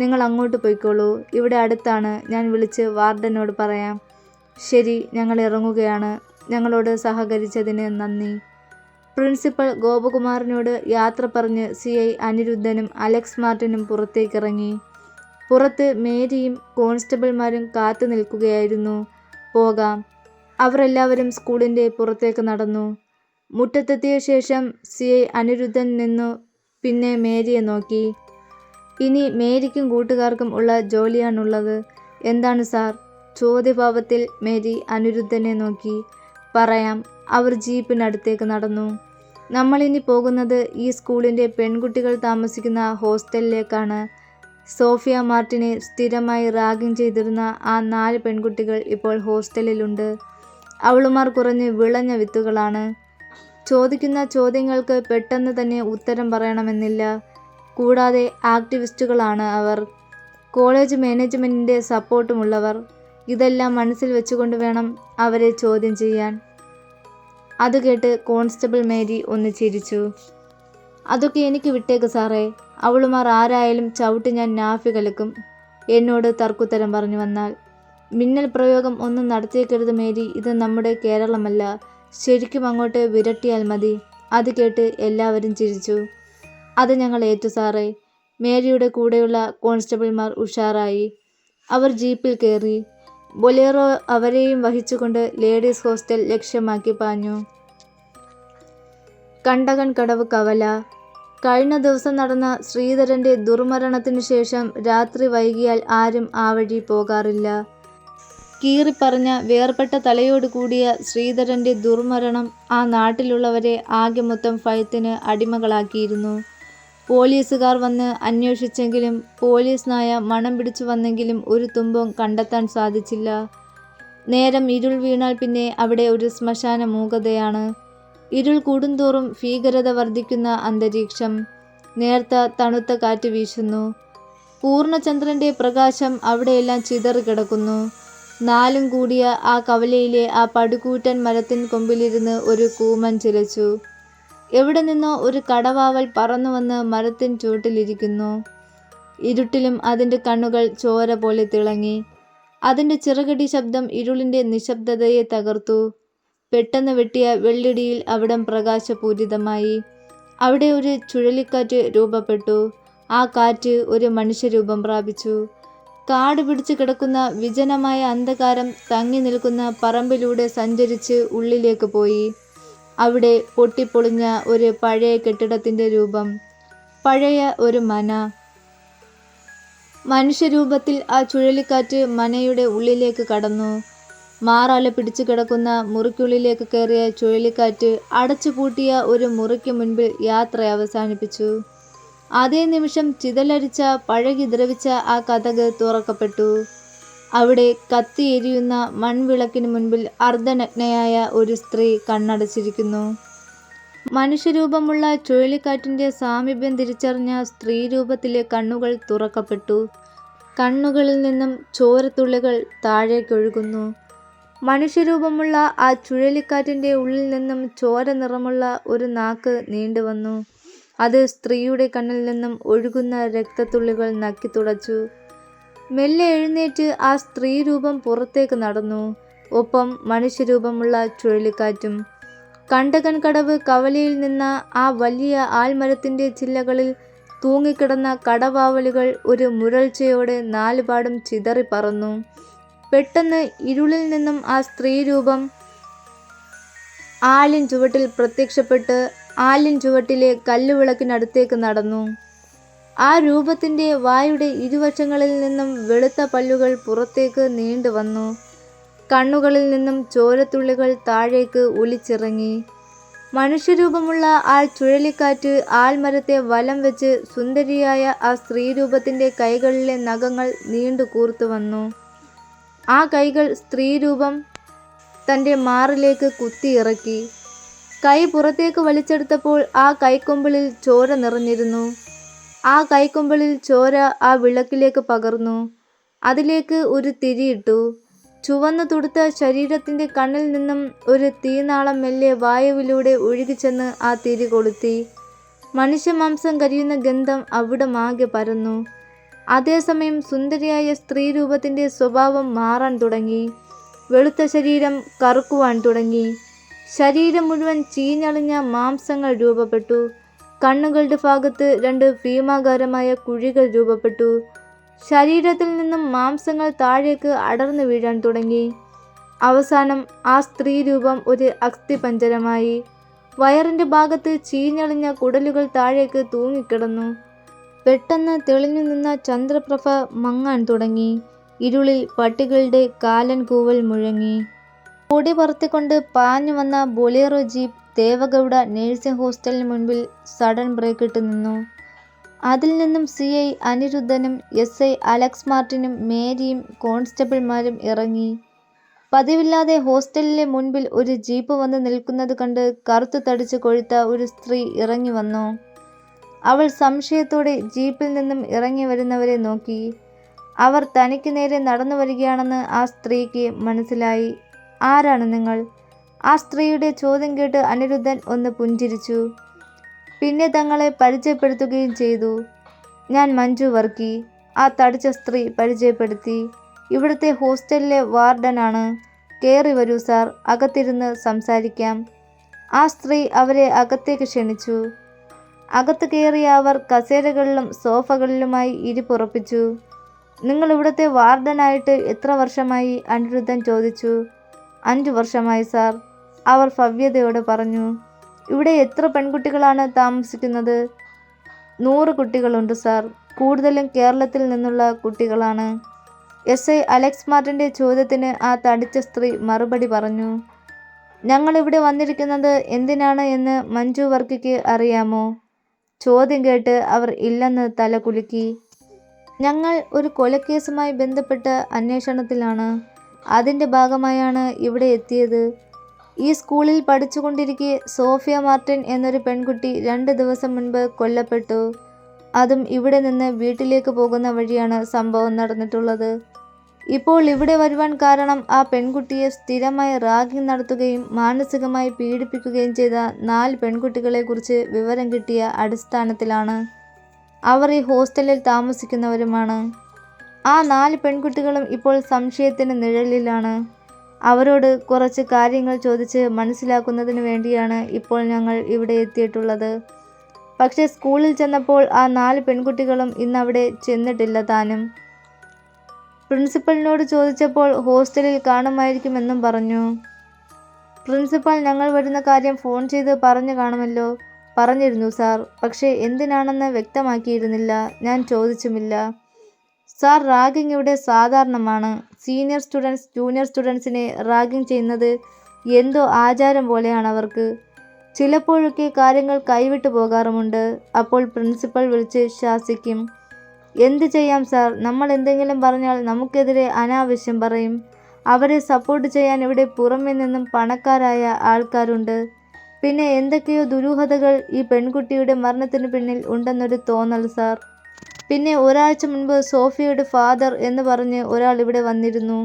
നിങ്ങൾ അങ്ങോട്ട് പോയിക്കോളൂ. ഇവിടെ അടുത്താണ്. ഞാൻ വിളിച്ച് വാർഡനോട് പറയാം. ശരി, ഞങ്ങൾ ഇറങ്ങുകയാണ്. ഞങ്ങളോട് സഹകരിച്ചതിന് നന്ദി. പ്രിൻസിപ്പൽ ഗോപകുമാറിനോട് യാത്ര പറഞ്ഞ് CI അനിരുദ്ധനും അലക്സ് മാർട്ടിനും പുറത്തേക്കിറങ്ങി. പുറത്ത് മേരിയും കോൺസ്റ്റബിൾമാരും കാത്തു നിൽക്കുകയായിരുന്നു. പോകാം. അവരെല്ലാവരും സ്കൂളിൻ്റെ പുറത്തേക്ക് നടന്നു. മുറ്റത്തെത്തിയ ശേഷം CI അനിരുദ്ധൻ നിന്നു പിന്നെ മേരിയെ നോക്കി. ഇനി മേരിക്കും കൂട്ടുകാർക്കും ഉള്ള ജോലിയാണുള്ളത്. എന്താണ് സാർ? ചോദ്യഭാവത്തിൽ മേരി അനിരുദ്ധനെ നോക്കി. പറയാം. അവർ ജീപ്പിനടുത്തേക്ക് നടന്നു. നമ്മളിനി പോകുന്നത് ഈ സ്കൂളിൻ്റെ പെൺകുട്ടികൾ താമസിക്കുന്ന ഹോസ്റ്റലിലേക്കാണ്. സോഫിയ മാർട്ടിനെ സ്ഥിരമായി റാഗിംഗ് ചെയ്തിരുന്ന ആ 4 പെൺകുട്ടികൾ ഇപ്പോൾ ഹോസ്റ്റലിലുണ്ട്. അവളുമാർ കുറഞ്ഞ് വിളഞ്ഞ വിത്തുകളാണ്. ചോദിക്കുന്ന ചോദ്യങ്ങൾക്ക് പെട്ടെന്ന് തന്നെ ഉത്തരം പറയണമെന്നില്ല. കൂടാതെ ആക്ടിവിസ്റ്റുകളാണ് അവർ. കോളേജ് മാനേജ്മെൻറ്റിൻ്റെ സപ്പോർട്ടുമുള്ളവർ. ഇതെല്ലാം മനസ്സിൽ വെച്ചുകൊണ്ട് വേണം അവരെ ചോദ്യം ചെയ്യാൻ. അത് കേട്ട് കോൺസ്റ്റബിൾ മേരി ഒന്ന് ചിരിച്ചു. അതൊക്കെ എനിക്ക് വിട്ടേക്ക് സാറേ. അവളുമാർ ആരായാലും ചവിട്ടി ഞാൻ നാഫി കലക്കും. എന്നോട് തർക്കുത്തരം പറഞ്ഞു വന്നാൽ. മിന്നൽ പ്രയോഗം ഒന്നും നടത്തിയേക്കരുത് മേരി. ഇത് നമ്മുടെ കേരളമല്ല. ശരിക്കും അങ്ങോട്ട് വിരട്ടിയാൽ മതി. അത് കേട്ട് എല്ലാവരും ചിരിച്ചു. അത് ഞങ്ങൾ ഏറ്റു സാറേ. മേരിയുടെ കൂടെയുള്ള കോൺസ്റ്റബിൾമാർ ഉഷാറായി. അവർ ജീപ്പിൽ കയറി. ബൊലേറോ അവരെയും വഹിച്ചുകൊണ്ട് ലേഡീസ് ഹോസ്റ്റൽ ലക്ഷ്യമാക്കി പാഞ്ഞു. കണ്ടകൻ കടവ് കവല. കഴിഞ്ഞ ദിവസം നടന്ന ശ്രീധരൻ്റെ ദുർമരണത്തിനു ശേഷം രാത്രി വൈകിയാൽ ആരും ആ വഴി പോകാറില്ല. കീറിപ്പറഞ്ഞ വേർപെട്ട തലയോട് കൂടിയ ശ്രീധരൻ്റെ ദുർമരണം ആ നാട്ടിലുള്ളവരെ ആകെ മൊത്തം ഭയത്തിന് അടിമകളാക്കിയിരുന്നു. പോലീസുകാർ വന്ന് അന്വേഷിച്ചെങ്കിലും പോലീസ് നായ മണം പിടിച്ചു വന്നെങ്കിലും ഒരു തുമ്പും കണ്ടെത്താൻ സാധിച്ചില്ല. നേരം ഇരുൾ വീണാൽ പിന്നെ അവിടെ ഒരു ശ്മശാന മൂകതയാണ്. ഇരുൾ കൂടുന്തോറും ഭീകരത വർദ്ധിക്കുന്ന അന്തരീക്ഷം. നേർത്ത തണുത്ത കാറ്റ് വീശുന്നു. പൂർണ്ണചന്ദ്രൻ്റെ പ്രകാശം അവിടെയെല്ലാം ചിതറിക്കിടക്കുന്നു. 4 കൂടിയ ആ കവലയിലെ ആ പടുകൂറ്റൻ മരത്തിൻ കൊമ്പിലിരുന്ന് ഒരു കൂമൻ ചിലച്ചു. എവിടെ നിന്നോ ഒരു കടവാവൽ പറന്നു വന്ന് മരത്തിൻ ചുവട്ടിലിരിക്കുന്നു. ഇരുട്ടിലും അതിൻ്റെ കണ്ണുകൾ ചോര പോലെ തിളങ്ങി. അതിൻ്റെ ചിറകടി ശബ്ദം ഇരുളിൻ്റെ നിശബ്ദതയെ തകർത്തു. പെട്ടെന്ന് വെട്ടിയ വെള്ളിടിയിൽ അവിടം പ്രകാശപൂരിതമായി. അവിടെ ഒരു ചുഴലിക്കാറ്റ് രൂപപ്പെട്ടു. ആ കാറ്റ് ഒരു മനുഷ്യരൂപം പ്രാപിച്ചു. കാട് പിടിച്ചു കിടക്കുന്ന വിജനമായ അന്ധകാരം തങ്ങി നിൽക്കുന്ന പറമ്പിലൂടെ സഞ്ചരിച്ച് ഉള്ളിലേക്ക് പോയി. അവിടെ പൊട്ടിപ്പൊളിഞ്ഞ ഒരു പഴയ കെട്ടിടത്തിൻ്റെ രൂപം. പഴയ ഒരു മന. മനുഷ്യരൂപത്തിൽ ആ ചുഴലിക്കാറ്റ് മനയുടെ ഉള്ളിലേക്ക് കടന്നു. മാറാല പിടിച്ചു കിടക്കുന്ന മുറിക്കുള്ളിലേക്ക് കയറിയ ചുഴലിക്കാറ്റ് അടച്ചുപൂട്ടിയ ഒരു മുറിക്ക് മുൻപിൽ യാത്ര അവസാനിപ്പിച്ചു. അതേ നിമിഷം ചിതലരിച്ച പഴകി ദ്രവിച്ച ആ കതക് തുറക്കപ്പെട്ടു. അവിടെ കത്തിയെരിയുന്ന മൺവിളക്കിന് മുൻപിൽ അർദ്ധനഗ്നയായ ഒരു സ്ത്രീ കണ്ണടച്ചിരിക്കുന്നു. മനുഷ്യരൂപമുള്ള ചുഴലിക്കാറ്റിൻ്റെ സാമീപ്യം തിരിച്ചറിഞ്ഞ സ്ത്രീരൂപത്തിലെ കണ്ണുകൾ തുറക്കപ്പെട്ടു. കണ്ണുകളിൽ നിന്നും ചോരത്തുള്ളികൾ താഴേക്കൊഴുകുന്നു. മനുഷ്യരൂപമുള്ള ആ ചുഴലിക്കാറ്റിൻ്റെ ഉള്ളിൽ നിന്നും ചോര നിറമുള്ള ഒരു നാക്ക് നീണ്ടുവന്നു. അത് സ്ത്രീയുടെ കണ്ണിൽ നിന്നും ഒഴുകുന്ന രക്തത്തുള്ളികൾ നക്കി തുടച്ചു. മെല്ലെ എഴുന്നേറ്റ് ആ സ്ത്രീരൂപം പുറത്തേക്ക് നടന്നു. ഒപ്പം മനുഷ്യരൂപമുള്ള ചുഴലിക്കാറ്റും. കണ്ടകൻ കടവ് കവലയിൽ നിന്ന ആ വലിയ ആൽമരത്തിൻ്റെ ചില്ലകളിൽ തൂങ്ങിക്കിടന്ന കടവാവലുകൾ ഒരു മുരൾച്ചയോടെ 4 പാടും ചിതറിപ്പറന്നു. പെട്ടെന്ന് ഇരുളിൽ നിന്നും ആ സ്ത്രീരൂപം ആലിൻ ചുവട്ടിൽ പ്രത്യക്ഷപ്പെട്ട് ആലിൻ ചുവട്ടിലെ കല്ലുവിളക്കിനടുത്തേക്ക് നടന്നു. ആ രൂപത്തിൻ്റെ വായുടെ ഇരുവശങ്ങളിൽ നിന്നും വെളുത്ത പല്ലുകൾ പുറത്തേക്ക് നീണ്ടുവന്നു. കണ്ണുകളിൽ നിന്നും ചോരത്തുള്ളികൾ താഴേക്ക് ഒലിച്ചിറങ്ങി. മനുഷ്യരൂപമുള്ള ആ ചുഴലിക്കാറ്റ് ആൽമരത്തെ വലം വെച്ച് സുന്ദരിയായ ആ സ്ത്രീരൂപത്തിൻ്റെ കൈകളിലെ നഖങ്ങൾ നീണ്ടു കൂർത്തു വന്നു. ആ കൈകൾ സ്ത്രീരൂപം തൻ്റെ മാറിലേക്ക് കുത്തിയിറക്കി. കൈ പുറത്തേക്ക് വലിച്ചെടുത്തപ്പോൾ ആ കൈക്കൊമ്പിളിൽ ചോര നിറഞ്ഞിരുന്നു. ആ കൈക്കൊമ്പിളിൽ ചോര ആ വിളക്കിലേക്ക് പകർന്നു. അതിലേക്ക് ഒരു തിരിയിട്ടു. ചുവന്നു തുടുത്ത ശരീരത്തിൻ്റെ കണ്ണിൽ നിന്നും ഒരു തീനാളം മെല്ലെ വായുവിലൂടെ ഒഴുകിച്ചെന്ന് ആ തിരി കൊളുത്തി. മനുഷ്യമാംസം കരിയുന്ന ഗന്ധം അവിടമാകെ പരന്നു. അതേസമയം സുന്ദരിയായ സ്ത്രീരൂപത്തിൻ്റെ സ്വഭാവം മാറാൻ തുടങ്ങി. വെളുത്ത ശരീരം കറുക്കുവാൻ തുടങ്ങി. ശരീരം മുഴുവൻ ചീഞ്ഞളിഞ്ഞ മാംസങ്ങൾ രൂപപ്പെട്ടു. കണ്ണുകളുടെ ഭാഗത്ത് 2 ഭീമാകാരമായ കുഴികൾ രൂപപ്പെട്ടു. ശരീരത്തിൽ നിന്നും മാംസങ്ങൾ താഴേക്ക് അടർന്നു വീഴാൻ തുടങ്ങി. അവസാനം ആ സ്ത്രീരൂപം ഒരു അസ്ഥിപഞ്ജരമായി. വയറിൻ്റെ ഭാഗത്ത് ചീഞ്ഞളിഞ്ഞ കുടലുകൾ താഴേക്ക് തൂങ്ങിക്കിടന്നു. പെട്ടെന്ന് തെളിഞ്ഞു നിന്ന ചന്ദ്രപ്രഭ മങ്ങാൻ തുടങ്ങി. ഇരുളിൽ പട്ടികളുടെ കാലൻ കൂവൽ മുഴങ്ങി. പൊടി പറത്തിക്കൊണ്ട് പാഞ്ഞു വന്ന ബൊലേറോ ജീപ്പ് ദേവഗൗഡ നേഴ്സിംഗ് ഹോസ്റ്റലിന് മുൻപിൽ സഡൻ ബ്രേക്കിട്ട് നിന്നു. അതിൽ നിന്നും CI അനിരുദ്ധനും SI അലക്സ് മാർട്ടിനും മേരിയും കോൺസ്റ്റബിൾമാരും ഇറങ്ങി. പതിവില്ലാതെ ഹോസ്റ്റലിലെ മുൻപിൽ ഒരു ജീപ്പ് വന്ന് നിൽക്കുന്നത് കണ്ട് കറുത്തു തടിച്ച് കൊഴുത്ത ഒരു സ്ത്രീ ഇറങ്ങി വന്നു. അവൾ സംശയത്തോടെ ജീപ്പിൽ നിന്നും ഇറങ്ങി വരുന്നവരെ നോക്കി. അവർ തനിക്ക് നേരെ നടന്നു വരികയാണെന്ന് ആ സ്ത്രീക്ക് മനസ്സിലായി. "ആരാണ് നിങ്ങൾ?" ആ സ്ത്രീയുടെ ചോദ്യം കേട്ട് അനിരുദ്ധൻ ഒന്ന് പുഞ്ചിരിച്ചു. പിന്നെ തങ്ങളെ പരിചയപ്പെടുത്തുകയും ചെയ്തു. "ഞാൻ മഞ്ജു വർക്കി." ആ തടിച്ച സ്ത്രീ പരിചയപ്പെടുത്തി. "ഇവിടുത്തെ ഹോസ്റ്റലിലെ വാർഡനാണ്. കേറി വരൂ സാർ, അകത്തിരുന്ന് സംസാരിക്കാം." ആ സ്ത്രീ അവരെ അകത്തേക്ക് ക്ഷണിച്ചു. അകത്ത് കയറിയ അവർ കസേരകളിലും സോഫകളിലുമായി ഇരിപ്പുറപ്പിച്ചു. "നിങ്ങൾ ഇവിടുത്തെ വാർഡനായിട്ട് എത്ര വർഷമായി?" അനിരുദ്ധൻ ചോദിച്ചു. 5 വർഷമായി സാർ, അവർ ഭവ്യതയോടെ പറഞ്ഞു. "ഇവിടെ എത്ര പെൺകുട്ടികളാണ് താമസിക്കുന്നത്?" 100 കുട്ടികളുണ്ട് സാർ, കൂടുതലും കേരളത്തിൽ നിന്നുള്ള കുട്ടികളാണ്. SI അലക്സ് മാർട്ടിൻ്റെ ചോദ്യത്തിന് ആ തടിച്ച സ്ത്രീ മറുപടി പറഞ്ഞു. "ഞങ്ങളിവിടെ വന്നിരിക്കുന്നത് എന്തിനാണ് എന്ന് മഞ്ജു വർക്കിക്ക് അറിയാമോ?" ചോദ്യം കേട്ട് അവർ ഇല്ലെന്ന് തല കുലുക്കി. "ഞങ്ങൾ ഒരു കൊലക്കേസുമായി ബന്ധപ്പെട്ട അന്വേഷണത്തിലാണ്. അതിൻ്റെ ഭാഗമായാണ് ഇവിടെ എത്തിയത്. ഈ സ്കൂളിൽ പഠിച്ചുകൊണ്ടിരിക്കെ സോഫിയ മാർട്ടിൻ എന്നൊരു പെൺകുട്ടി 2 ദിവസം മുൻപ് കൊല്ലപ്പെട്ടു. അതും ഇവിടെ നിന്ന് വീട്ടിലേക്ക് പോകുന്ന വഴിയാണ് സംഭവം നടന്നിട്ടുള്ളത്. ഇപ്പോൾ ഇവിടെ വരുവാൻ കാരണം ആ പെൺകുട്ടിയെ സ്ഥിരമായി റാഗിംഗ് നടത്തുകയും മാനസികമായി പീഡിപ്പിക്കുകയും ചെയ്ത 4 പെൺകുട്ടികളെക്കുറിച്ച് വിവരം കിട്ടിയ അടിസ്ഥാനത്തിലാണ്. അവർ ഈ ഹോസ്റ്റലിൽ താമസിക്കുന്നവരുമാണ്. ആ 4 പെൺകുട്ടികളും ഇപ്പോൾ സംശയത്തിന് നിഴലിലാണ്. അവരോട് കുറച്ച് കാര്യങ്ങൾ ചോദിച്ച് മനസ്സിലാക്കുന്നതിന് വേണ്ടിയാണ് ഇപ്പോൾ ഞങ്ങൾ ഇവിടെ എത്തിയിട്ടുള്ളത്. പക്ഷേ സ്കൂളിൽ ചെന്നപ്പോൾ ആ 4 പെൺകുട്ടികളും ഇന്നവിടെ ചെന്നിട്ടില്ല താനും. പ്രിൻസിപ്പലിനോട് ചോദിച്ചപ്പോൾ ഹോസ്റ്റലിൽ കാണുമായിരിക്കുമെന്നും പറഞ്ഞു." "പ്രിൻസിപ്പൽ ഞങ്ങൾ വരുന്ന കാര്യം ഫോൺ ചെയ്ത് പറഞ്ഞു കാണുമല്ലോ?" "പറഞ്ഞിരുന്നു സാർ, പക്ഷേ എന്തിനാണെന്ന് വ്യക്തമാക്കിയിരുന്നില്ല. ഞാൻ ചോദിച്ചുമില്ല." "സാർ, റാഗിംഗ് ഇവിടെ സാധാരണമാണ്. സീനിയർ സ്റ്റുഡൻസ് ജൂനിയർ സ്റ്റുഡൻസിനെ റാഗിംഗ് ചെയ്യുന്നത് എന്തോ ആചാരം പോലെയാണ് അവർക്ക്. ചിലപ്പോഴൊക്കെ കാര്യങ്ങൾ കൈവിട്ടു പോകാറുമുണ്ട്. അപ്പോൾ പ്രിൻസിപ്പൽ വിളിച്ച് ശാസിക്കും. എന്ത് ചെയ്യാം സാർ, നമ്മൾ എന്തെങ്കിലും പറഞ്ഞാൽ നമുക്കെതിരെ അനാവശ്യം പറയും. അവരെ സപ്പോർട്ട് ചെയ്യാൻ ഇവിടെ പുറമെ നിന്നും പണക്കാരായ ആൾക്കാരുണ്ട്. പിന്നെ എന്തൊക്കെയോ ദുരൂഹതകൾ ഈ പെൺകുട്ടിയുടെ മരണത്തിന് പിന്നിൽ ഉണ്ടെന്നൊരു തോന്നൽ സാർ. പിന്നെ ഒരാഴ്ച മുൻപ് സോഫിയയുടെ ഫാദർ എന്ന് പറഞ്ഞ് ഒരാൾ ഇവിടെ വന്നിരുന്നു.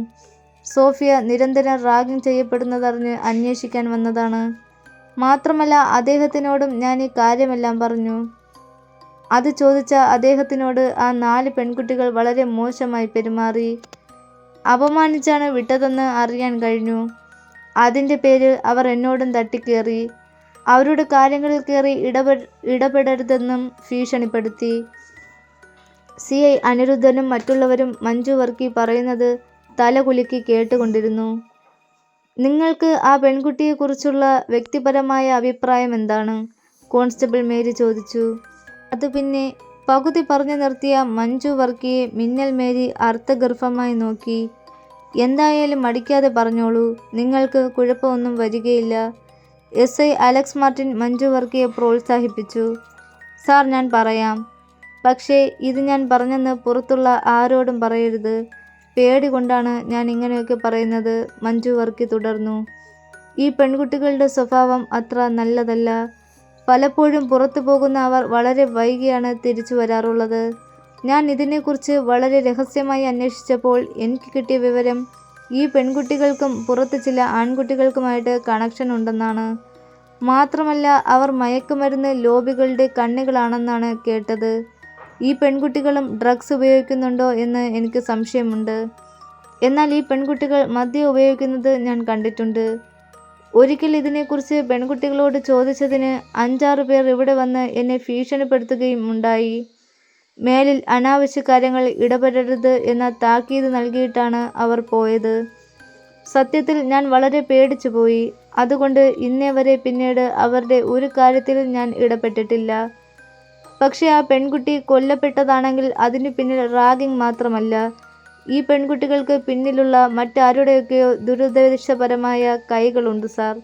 സോഫിയ നിരന്തരം റാഗിംഗ് ചെയ്യപ്പെടുന്നതറിഞ്ഞ് അന്വേഷിക്കാൻ വന്നതാണ്. മാത്രമല്ല അദ്ദേഹത്തിനോടും ഞാൻ ഈ കാര്യമെല്ലാം പറഞ്ഞു. അത് ചോദിച്ച അദ്ദേഹത്തിനോട് ആ 4 പെൺകുട്ടികൾ വളരെ മോശമായി പെരുമാറി. അപമാനിച്ചാണ് വിട്ടതെന്ന് അറിയാൻ കഴിഞ്ഞു. അതിൻ്റെ പേരിൽ അവർ എന്നോടും തട്ടിക്കേറി. അവരുടെ കാര്യങ്ങളിൽ കയറി ഇടപെടരുതെന്നും ഭീഷണിപ്പെടുത്തി." CI അനിരുദ്ധനും മറ്റുള്ളവരും മഞ്ജു വർക്കി പറയുന്നത് തലകുലുക്കി കേട്ടുകൊണ്ടിരുന്നു. "നിങ്ങൾക്ക് ആ പെൺകുട്ടിയെക്കുറിച്ചുള്ള വ്യക്തിപരമായ അഭിപ്രായം എന്താണ്?" കോൺസ്റ്റബിൾ മേരി ചോദിച്ചു. "അത് പിന്നെ..." പകുതി പറഞ്ഞു നിർത്തിയ മഞ്ജു വർക്കിയെ മിന്നൽ മേരി അർത്ഥഗർഭമായി നോക്കി. "എന്തായാലും മടിക്കാതെ പറഞ്ഞോളൂ, നിങ്ങൾക്ക് കുഴപ്പമൊന്നും വരികയില്ല." SI അലക്സ് മാർട്ടിൻ മഞ്ജു വർക്കിയെ പ്രോത്സാഹിപ്പിച്ചു. "സാർ, ഞാൻ പറയാം. പക്ഷേ ഇത് ഞാൻ പറഞ്ഞെന്ന് പുറത്തുള്ള ആരോടും പറയരുത്. പേടി കൊണ്ടാണ് ഞാൻ ഇങ്ങനെയൊക്കെ പറയുന്നത്." മഞ്ജു വർക്കി തുടർന്നു. "ഈ പെൺകുട്ടികളുടെ സ്വഭാവം അത്ര നല്ലതല്ല. പലപ്പോഴും പുറത്തു പോകുന്ന അവർ വളരെ വൈകിയാണ് തിരിച്ചു വരാറുള്ളത്. ഞാൻ ഇതിനെക്കുറിച്ച് വളരെ രഹസ്യമായി അന്വേഷിച്ചപ്പോൾ എനിക്ക് കിട്ടിയ വിവരം ഈ പെൺകുട്ടികൾക്കും പുറത്ത് ചില ആൺകുട്ടികൾക്കുമായിട്ട് കണക്ഷൻ ഉണ്ടെന്നാണ്. മാത്രമല്ല അവർ മയക്കുമരുന്ന് ലോബികളുടെ കണ്ണികളാണെന്നാണ് കേട്ടത്. ഈ പെൺകുട്ടികളും ഡ്രഗ്സ് ഉപയോഗിക്കുന്നുണ്ടോ എന്ന് എനിക്ക് സംശയമുണ്ട്. എന്നാൽ ഈ പെൺകുട്ടികൾ മദ്യം ഉപയോഗിക്കുന്നത് ഞാൻ കണ്ടിട്ടുണ്ട്. ഒരിക്കൽ ഇതിനെക്കുറിച്ച് പെൺകുട്ടികളോട് ചോദിച്ചതിന് 5-6 പേർ ഇവിടെ വന്ന് എന്നെ ഭീഷണിപ്പെടുത്തുകയും ഉണ്ടായി. മേലിൽ അനാവശ്യ കാര്യങ്ങൾ ഇടപെടരുത് എന്ന താക്കീത് നൽകിയിട്ടാണ് അവർ പോയത്. സത്യത്തിൽ ഞാൻ വളരെ പേടിച്ചു പോയി. അതുകൊണ്ട് ഇന്നേ വരെ പിന്നീട് അവരുടെ ഒരു കാര്യത്തിലും ഞാൻ ഇടപെട്ടിട്ടില്ല. പക്ഷേ ആ പെൺകുട്ടി കൊല്ലപ്പെട്ടതാണെങ്കിൽ അതിന് പിന്നിൽ റാഗിംഗ് മാത്രമല്ല, ഈ പെൺകുട്ടികൾക്ക് പിന്നിലുള്ള മറ്റാരുടെയൊക്കെയോ ദുരുദ്ദേശപരമായ കൈകളുണ്ട് സാർ."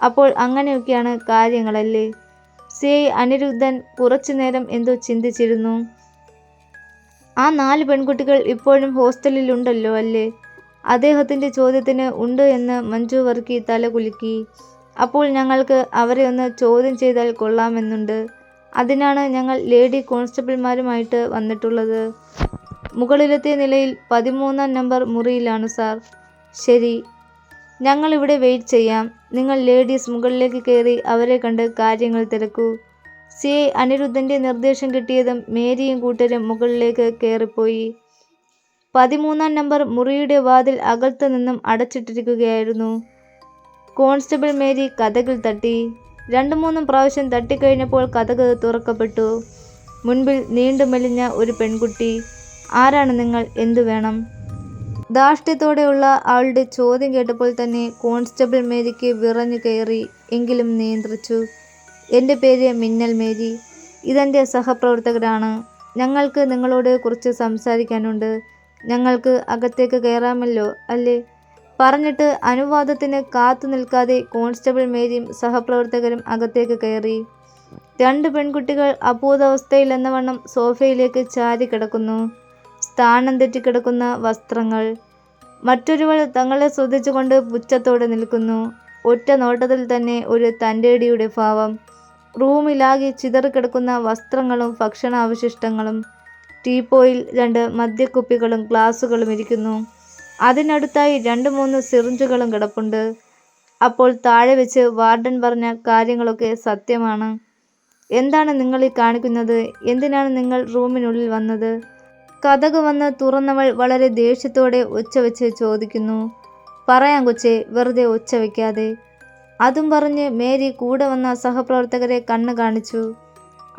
"അപ്പോൾ അങ്ങനെയൊക്കെയാണ് കാര്യങ്ങളല്ലേ?" CI അനിരുദ്ധൻ കുറച്ചുനേരം എന്തോ ചിന്തിച്ചിരുന്നു. ആ 4 പെൺകുട്ടികൾ ഇപ്പോഴും ഹോസ്റ്റലിലുണ്ടല്ലോ അല്ലേ? അദ്ദേഹത്തിൻ്റെ ചോദ്യത്തിന് ഉണ്ട് എന്ന് മഞ്ജു വർക്കി തലകുലുക്കി. അപ്പോൾ ഞങ്ങൾക്ക് അവരെ ഒന്ന് ചോദ്യം ചെയ്താൽ കൊള്ളാമെന്നുണ്ട്. അതിനാണ് ഞങ്ങൾ ലേഡി കോൺസ്റ്റബിൾമാരുമായിട്ട് വന്നിട്ടുള്ളത്. മുകളിലത്തെ നിലയിൽ 13-ാം നമ്പർ മുറിയിലാണ് സാർ. ശരി, ഞങ്ങളിവിടെ വെയിറ്റ് ചെയ്യാം. നിങ്ങൾ ലേഡീസ് മുകളിലേക്ക് കയറി അവരെ കണ്ട് കാര്യങ്ങൾ തിരക്കൂ. CI അനിരുദ്ധൻ്റെ നിർദ്ദേശം കിട്ടിയതും മേരിയും കൂട്ടരും മുകളിലേക്ക് കയറിപ്പോയി. 13-ാം നമ്പർ മുറിയുടെ വാതിൽ അകത്തു നിന്നും അടച്ചിട്ടിരിക്കുകയായിരുന്നു. കോൺസ്റ്റബിൾ മേരി കതകിൽ തട്ടി. 2-3 പ്രാവശ്യം തട്ടിക്കഴിഞ്ഞപ്പോൾ കതക് തുറക്കപ്പെട്ടു. മുൻപിൽ നീണ്ടു മെലിഞ്ഞ ഒരു പെൺകുട്ടി. ആരാണ് നിങ്ങൾ? എന്തു വേണം? ധാർഷ്ട്യത്തോടെയുള്ള അവളുടെ ചോദ്യം കേട്ടപ്പോൾ തന്നെ കോൺസ്റ്റബിൾ മേരിക്ക് വിറഞ്ഞു കയറി. എങ്കിലും നിയന്ത്രിച്ചു. എൻ്റെ പേര് മിന്നൽ മേരി. ഇതെൻ്റെ സഹപ്രവർത്തകരാണ്. ഞങ്ങൾക്ക് നിങ്ങളോട് കുറച്ച് സംസാരിക്കാനുണ്ട്. ഞങ്ങൾക്ക് അകത്തേക്ക് കയറാമല്ലോ അല്ലേ? പറഞ്ഞിട്ട് അനുവാദത്തിന് കാത്തു നിൽക്കാതെ കോൺസ്റ്റബിൾ മേരിയും സഹപ്രവർത്തകരും അകത്തേക്ക് കയറി. 2 പെൺകുട്ടികൾ അബോധാവസ്ഥയിലെന്നവണ്ണം സോഫയിലേക്ക് ചാരിക്കിടക്കുന്നു. സ്ഥാനം തെറ്റിക്കിടക്കുന്ന വസ്ത്രങ്ങൾ. മറ്റൊരുവൾ തങ്ങളെ ശ്രദ്ധിച്ചുകൊണ്ട് പുച്ഛത്തോടെ നിൽക്കുന്നു. ഒറ്റ നോട്ടത്തിൽ തന്നെ ഒരു തൻ്റേടിയുടെ ഭാവം. റൂമിലാകെ ചിതറിക്കിടക്കുന്ന വസ്ത്രങ്ങളും ഭക്ഷണാവശിഷ്ടങ്ങളും. ടീപ്പോയിൽ 2 മദ്യക്കുപ്പികളും ഗ്ലാസുകളും ഇരിക്കുന്നു. അതിനടുത്തായി 2-3 സിറിഞ്ചുകളും കിടപ്പുണ്ട്. അപ്പോൾ താഴെ വെച്ച് വാർഡൻ പറഞ്ഞ കാര്യങ്ങളൊക്കെ സത്യമാണ്. എന്താണ് നിങ്ങൾ ഈ കാണിക്കുന്നത്? എന്തിനാണ് നിങ്ങൾ റൂമിനുള്ളിൽ വന്നത്? കതക് വന്ന് തുറന്നവൾ വളരെ ദേഷ്യത്തോടെ ഒച്ച വെച്ച് ചോദിക്കുന്നു. പറയാം കൊച്ചേ, വെറുതെ ഒച്ച വയ്ക്കാതെ. അതും പറഞ്ഞ് മേരി കൂടെ വന്ന സഹപ്രവർത്തകരെ കണ്ണ് കാണിച്ചു.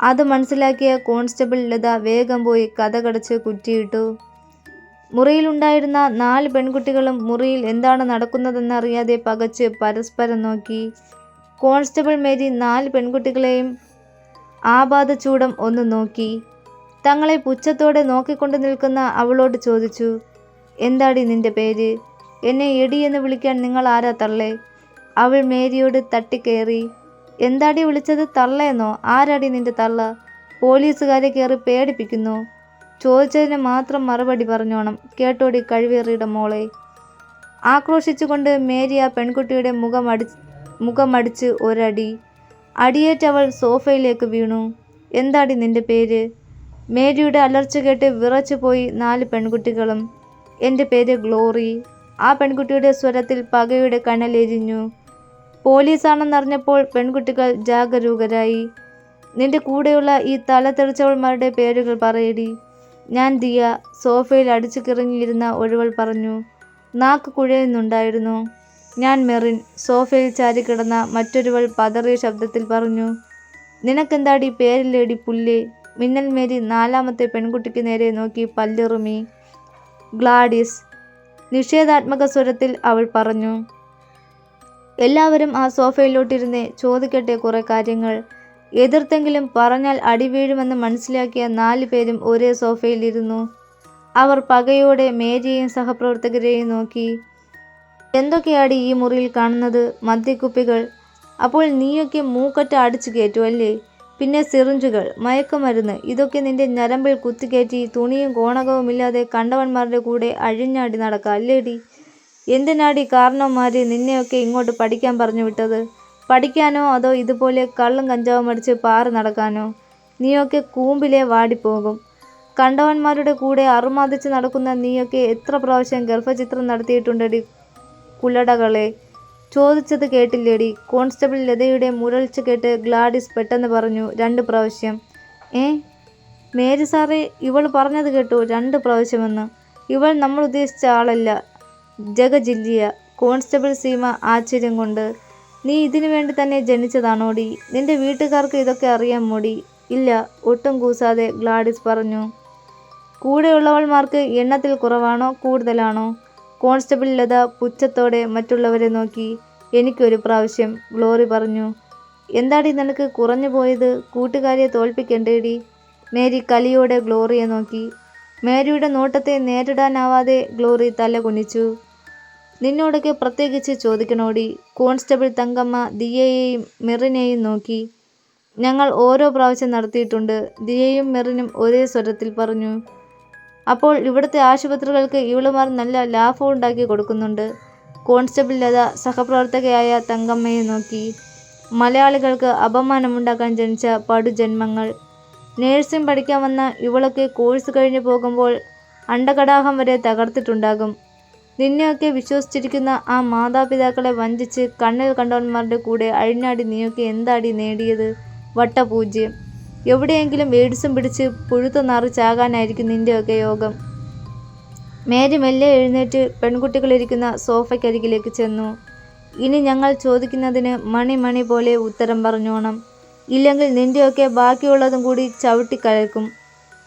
അത് മനസ്സിലാക്കിയ കോൺസ്റ്റബിൾ ലത വേഗം പോയി കതകടച്ച് കുറ്റിയിട്ടു. മുറിയിലുണ്ടായിരുന്ന 4 പെൺകുട്ടികളും മുറിയിൽ എന്താണ് നടക്കുന്നതെന്നറിയാതെ പകച്ച് പരസ്പരം നോക്കി. കോൺസ്റ്റബിൾ മേരി 4 പെൺകുട്ടികളെയും ആപാദചൂഡം ഒന്ന് നോക്കി. തങ്ങളെ പുച്ഛത്തോടെ നോക്കിക്കൊണ്ട് നിൽക്കുന്ന അവളോട് ചോദിച്ചു, എന്താടി നിന്റെ പേര്? എന്നെ എടിയെന്ന് വിളിക്കാൻ നിങ്ങൾ ആരാ തള്ളേ? അവൾ മേരിയോട് തട്ടിക്കയറി. എന്താടി വിളിച്ചത്? തള്ളയെന്നോ? ആരാടി നിന്റെ തള്ള? പോലീസുകാരെ കയറി പേടിപ്പിക്കുന്നു. ചോദിച്ചതിന് മാത്രം മറുപടി പറഞ്ഞോണം. കേട്ടോടി കഴിവേറിയുടെ മോളെ. ആക്രോശിച്ചുകൊണ്ട് മേരി ആ പെൺകുട്ടിയുടെ മുഖമടിച്ച് ഒരടി. അടിയേറ്റവൾ സോഫയിലേക്ക് വീണു. എന്താടി നിന്റെ പേര്? മേരിയുടെ അലർച്ച കേട്ട് വിറച്ചു പോയി 4 പെൺകുട്ടികളും. എൻ്റെ പേര് ഗ്ലോറി. ആ പെൺകുട്ടിയുടെ സ്വരത്തിൽ പകയുടെ കനലെരിഞ്ഞു. പോലീസാണെന്നറിഞ്ഞപ്പോൾ പെൺകുട്ടികൾ ജാഗരൂകരായി. നിന്റെ കൂടെയുള്ള ഈ തല തെറിച്ചവന്മാരുടെ പേരുകൾ പറയടി. ഞാൻ ദിയ. സോഫയിൽ അടിച്ചു കിറങ്ങിയിരുന്ന ഒരുവൾ പറഞ്ഞു. നാക്ക് കുഴയുന്നുണ്ടായിരുന്നു. ഞാൻ മെറിൻ. സോഫയിൽ ചാരിക്കിടന്ന മറ്റൊരുവൾ പതറിയ ശബ്ദത്തിൽ പറഞ്ഞു. നിനക്കെന്താടി പേരില്ലേടി പുല്ലേ? മിന്നൽ മേരി 4-മത്തെ പെൺകുട്ടിക്ക് നേരെ നോക്കി പല്ലിറുമി. ഗ്ലാഡിസ്. നിഷേധാത്മക സ്വരത്തിൽ അവൾ പറഞ്ഞു. എല്ലാവരും ആ സോഫയിലോട്ടിരുന്നേ. ചോദിക്കട്ടെ കുറേ കാര്യങ്ങൾ. എതിർത്തെങ്കിലും പറഞ്ഞാൽ അടി വീഴുമെന്ന് മനസ്സിലാക്കിയ 4 പേരും ഒരേ സോഫയിൽ ഇരുന്നു. അവർ പകയോടെ മേരിയെയും സഹപ്രവർത്തകരെയും നോക്കി. എന്തൊക്കെയാടി ഈ മുറിയിൽ കാണുന്നത്? മദ്യക്കുപ്പികൾ. അപ്പോൾ നീയൊക്കെ മൂക്കറ്റ അടിച്ചു കയറ്റും അല്ലേ? പിന്നെ സിറിഞ്ചുകൾ, മയക്കുമരുന്ന്. ഇതൊക്കെ നിന്റെ ഞരമ്പിൽ കുത്തിക്കയറ്റി തുണിയും കോണകവുമില്ലാതെ കണ്ടവന്മാരുടെ കൂടെ അഴിഞ്ഞാടി നടക്കുക അല്ലേടി? എന്തിനാടി കാരണവന്മാര് നിന്നെയൊക്കെ ഇങ്ങോട്ട് പഠിക്കാൻ പറഞ്ഞു വിട്ടത്? പഠിക്കാനോ അതോ ഇതുപോലെ കള്ളും കഞ്ചാവും അടിച്ച് പാറി നടക്കാനോ? നീയൊക്കെ കൂമ്പിലെ വാടിപ്പോകും. കണ്ടവന്മാരുടെ കൂടെ അറുമാദിച്ച് നടക്കുന്ന നീയൊക്കെ എത്ര പ്രാവശ്യം ഗർഭചിത്രം നടത്തിയിട്ടുണ്ടടി കുലടകളെ? ചോദിച്ചത് കേട്ടില്ലേടി? കോൺസ്റ്റബിൾ ലതയുടെ മുരൾച്ച കേട്ട് ഗ്ലാഡിസ് പെട്ടെന്ന് പറഞ്ഞു. 2 പ്രാവശ്യം. മേരി സാറേ, ഇവൾ പറഞ്ഞത് കേട്ടോ? 2 പ്രാവശ്യമെന്ന്. ഇവൾ നമ്മൾ ഉദ്ദേശിച്ച ആളല്ല, ജഗജില്ലിയ. കോൺസ്റ്റബിൾ സീമ ആശ്ചര്യം കൊണ്ട്. നീ ഇതിനു വേണ്ടി തന്നെ ജനിച്ചതാണോടി? നിന്റെ വീട്ടുകാർക്ക് ഇതൊക്കെ അറിയാമോടി? ഇല്ല, ഒട്ടും കൂസാതെ ഗ്ലാഡിസ് പറഞ്ഞു. കൂടെയുള്ളവൾമാർക്ക് എണ്ണത്തിൽ കുറവാണോ കൂടുതലാണോ? കോൺസ്റ്റബിൾ ലത പുച്ഛത്തോടെ മറ്റുള്ളവരെ നോക്കി. എനിക്കൊരു പ്രാവശ്യം, ഗ്ലോറി പറഞ്ഞു. എന്താടി നിനക്ക് കുറഞ്ഞു പോയത്? കൂട്ടുകാരിയെ തോൽപ്പിക്കണ്ടേടി? മേരി കലിയോടെ ഗ്ലോറിയെ നോക്കി. മേരിയുടെ നോട്ടത്തെ നേരിടാനാവാതെ ഗ്ലോറി തല കുനിച്ചു. നിന്നോടൊക്കെ പ്രത്യേകിച്ച് ചോദിക്കണോടി? കോൺസ്റ്റബിൾ തങ്കമ്മ ദിയയെയും മെറിനെയും നോക്കി. ഞങ്ങൾ ഓരോ പ്രാവശ്യം നടത്തിയിട്ടുണ്ട്, ദിയയും മെറിനും ഒരേ സ്വരത്തിൽ പറഞ്ഞു. അപ്പോൾ ഇവിടുത്തെ ആശുപത്രികൾക്ക് ഇവളുമാർ നല്ല ലാഭം ഉണ്ടാക്കി കൊടുക്കുന്നുണ്ട്. കോൺസ്റ്റബിൾ ലത സഹപ്രവർത്തകയായ തങ്കമ്മയെ നോക്കി. മലയാളികൾക്ക് അപമാനമുണ്ടാക്കാൻ ജനിച്ച പടുജന്മങ്ങൾ. നേഴ്സിംഗ് പഠിക്കാൻ വന്ന ഇവളൊക്കെ കോഴ്സ് കഴിഞ്ഞ് പോകുമ്പോൾ അണ്ടകടാഹം വരെ തകർത്തിട്ടുണ്ടാകും. നിന്നെയൊക്കെ വിശ്വസിച്ചിരിക്കുന്ന ആ മാതാപിതാക്കളെ വഞ്ചിച്ച് കണ്ണിൽ കണ്ടവന്മാരുടെ കൂടെ അഴിഞ്ഞാടി നീയൊക്കെ എന്താടി നേടിയത്? വട്ടപൂജ്യം. എവിടെയെങ്കിലും എയ്ഡ്സും പിടിച്ച് പുഴുത്തു നാറി ചാകാനായിരിക്കും നിന്റെയൊക്കെ യോഗം. മേരി മെല്ലെ എഴുന്നേറ്റ് പെൺകുട്ടികളിരിക്കുന്ന സോഫയ്ക്കരികിലേക്ക് ചെന്നു. ഇനി ഞങ്ങൾ ചോദിക്കുന്നതിന് മണി പോലെ ഉത്തരം പറഞ്ഞോണം. ഇല്ലെങ്കിൽ നിന്റെയൊക്കെ ബാക്കിയുള്ളതും കൂടി ചവിട്ടിക്കലക്കും.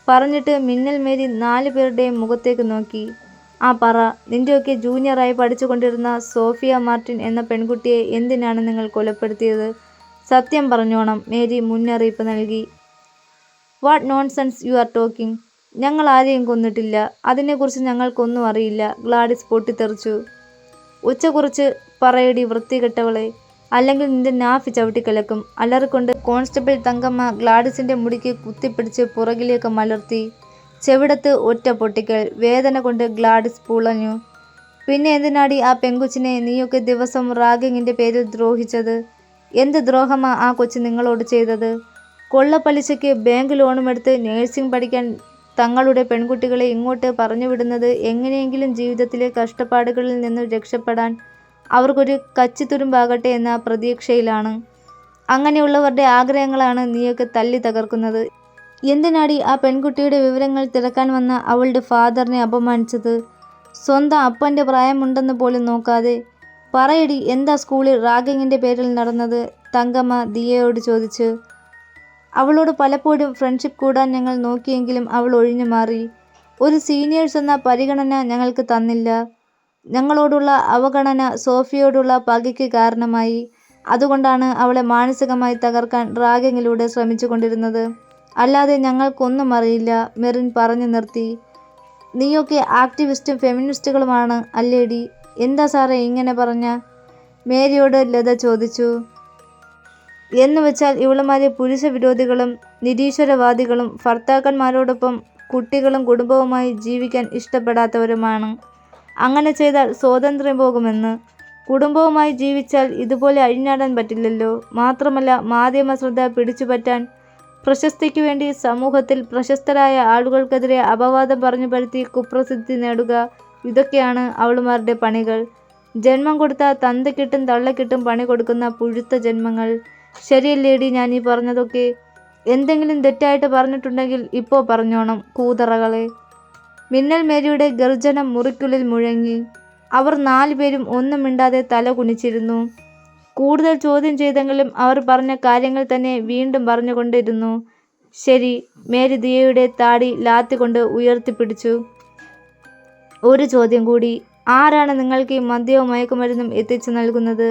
പറഞ്ഞിട്ട് മിന്നൽ മേരി 4 പേരുടെയും മുഖത്തേക്ക് നോക്കി. ആ പറ, നിന്റെയൊക്കെ ജൂനിയറായി പഠിച്ചുകൊണ്ടിരുന്ന സോഫിയ മാർട്ടിൻ എന്ന പെൺകുട്ടിയെ എന്തിനാണ് നിങ്ങൾ കൊലപ്പെടുത്തിയത്? സത്യം പറഞ്ഞോണം, മേരി മുന്നറിയിപ്പ് നൽകി. What nonsense you are talking. ഞങ്ങൾ ആരെയും കൊന്നിട്ടില്ല. അതിനെക്കുറിച്ച് ഞങ്ങൾക്കൊന്നും അറിയില്ല, ഗ്ലാഡിസ് പൊട്ടിത്തെറിച്ചു. ഉച്ച കുറിച്ച് പറയടി വൃത്തികെട്ടവളെ, അല്ലെങ്കിൽ നിന്റെ നാഫി ചവിട്ടിക്കലക്കും. അലറിക്കൊണ്ട് കോൺസ്റ്റബിൾ തങ്കമ്മ ഗ്ലാഡിസിന്റെ മുടിക്ക് കുത്തിപ്പിടിച്ച് പുറകിലേക്ക് മലർത്തി. ചെവിടത്ത് ഒറ്റ പൊട്ടിക്കൽ. വേദന കൊണ്ട് ഗ്ലാഡിസ് പുളഞ്ഞു. പിന്നെ എന്തിനാടി ആ പെങ്കൊച്ചിനെ നീയൊക്കെ ദിവസം റാഗിങ്ങിന്റെ പേരിൽ ദ്രോഹിച്ചത്? എന്ത് ദ്രോഹമാ ആ കൊച്ചു നിങ്ങളോട് ചെയ്തത്? കൊള്ളപ്പലിശയ്ക്ക് ബാങ്ക് ലോണുമെടുത്ത് നേഴ്സിംഗ് പഠിക്കാൻ തങ്ങളുടെ പെൺകുട്ടികളെ ഇങ്ങോട്ട് പറഞ്ഞുവിടുന്നത് എങ്ങനെയെങ്കിലും ജീവിതത്തിലെ കഷ്ടപ്പാടുകളിൽ നിന്ന് രക്ഷപ്പെടാൻ അവർക്കൊരു കച്ചിത്തുരുമ്പാകട്ടെ എന്ന പ്രതീക്ഷയിലാണ്. അങ്ങനെയുള്ളവരുടെ ആഗ്രഹങ്ങളാണ് നീയൊക്കെ തല്ലി തകർക്കുന്നത്. എന്തിനാടി ആ പെൺകുട്ടിയുടെ വിവരങ്ങൾ തിരക്കാൻ വന്ന അവളുടെ ഫാദറിനെ അപമാനിച്ചത്? സ്വന്തം അപ്പൻ്റെ പ്രായമുണ്ടെന്ന് പോലും നോക്കാതെ. പറയടി, എന്താ സ്കൂളിൽ റാഗിങ്ങിന്റെ പേരിൽ നടന്നത്? തങ്കമ്മ ദിയയോട് ചോദിച്ചു. അവളോട് പലപ്പോഴും ഫ്രണ്ട്ഷിപ്പ് കൂടാൻ ഞങ്ങൾ നോക്കിയെങ്കിലും അവൾ ഒഴിഞ്ഞു മാറി. ഒരു സീനിയേഴ്സ് എന്ന പരിഗണന ഞങ്ങൾക്ക് തന്നില്ല. ഞങ്ങളോടുള്ള അവഗണന സോഫിയയോടുള്ള പകയ്ക്ക് കാരണമായി. അതുകൊണ്ടാണ് അവളെ മാനസികമായി തകർക്കാൻ റാഗിങ്ങിലൂടെ ശ്രമിച്ചുകൊണ്ടിരുന്നത്. അല്ലാതെ ഞങ്ങൾക്കൊന്നും അറിയില്ല, മെറിൻ പറഞ്ഞു നിർത്തി. നീയൊക്കെ ആക്ടിവിസ്റ്റും ഫെമിനിസ്റ്റുകളുമാണ് അല്ലേടി? എന്താ സാറേ ഇങ്ങനെ പറഞ്ഞ? മേരിയോട് ലത ചോദിച്ചു. എന്നുവെച്ചാൽ ഇവളുമാരെ പുരുഷ വിരോധികളും നിരീശ്വരവാദികളും ഭർത്താക്കന്മാരോടൊപ്പം കുട്ടികളും കുടുംബവുമായി ജീവിക്കാൻ ഇഷ്ടപ്പെടാത്തവരുമാണ്. അങ്ങനെ ചെയ്താൽ സ്വാതന്ത്ര്യം പോകുമെന്ന്. കുടുംബവുമായി ജീവിച്ചാൽ ഇതുപോലെ അഴിഞ്ഞാടാൻ പറ്റില്ലല്ലോ. മാത്രമല്ല, മാധ്യമ ശ്രദ്ധ പിടിച്ചുപറ്റാൻ പ്രശസ്തിക്കു വേണ്ടി സമൂഹത്തിൽ പ്രശസ്തരായ ആളുകൾക്കെതിരെ അപവാദം പറഞ്ഞു പരത്തി കുപ്രസിദ്ധി നേടുക, ഇതൊക്കെയാണ് അവളുമാരുടെ പണികൾ. ജന്മം കൊടുത്ത തന്തയ്ക്കിട്ടും തള്ളക്കിട്ടും പണി കൊടുക്കുന്ന പുഴുത്ത ജന്മങ്ങൾ. ശരിയല്ലേടി ഞാനീ പറഞ്ഞതൊക്കെ? എന്തെങ്കിലും തെറ്റായിട്ട് പറഞ്ഞിട്ടുണ്ടെങ്കിൽ ഇപ്പോൾ പറഞ്ഞോണം, കൂതറകളെ. മിന്നൽ മേരിയുടെ ഗർജനം മുറിക്കുള്ളിൽ മുഴങ്ങി. അവർ 4 പേരും ഒന്നും മിണ്ടാതെ തല കുനിച്ചിരുന്നു. കൂടുതൽ ചോദ്യം ചെയ്തെങ്കിലും അവർ പറഞ്ഞ കാര്യങ്ങൾ തന്നെ വീണ്ടും പറഞ്ഞുകൊണ്ടിരുന്നു. ശരി, മേരി ദിയയുടെ താടി ലാത്തിക്കൊണ്ട് ഉയർത്തിപ്പിടിച്ചു. ഒരു ചോദ്യം കൂടി. ആരാണ് നിങ്ങൾക്ക് ഈ മദ്യവും മയക്കുമരുന്നും എത്തിച്ചു നൽകുന്നത്?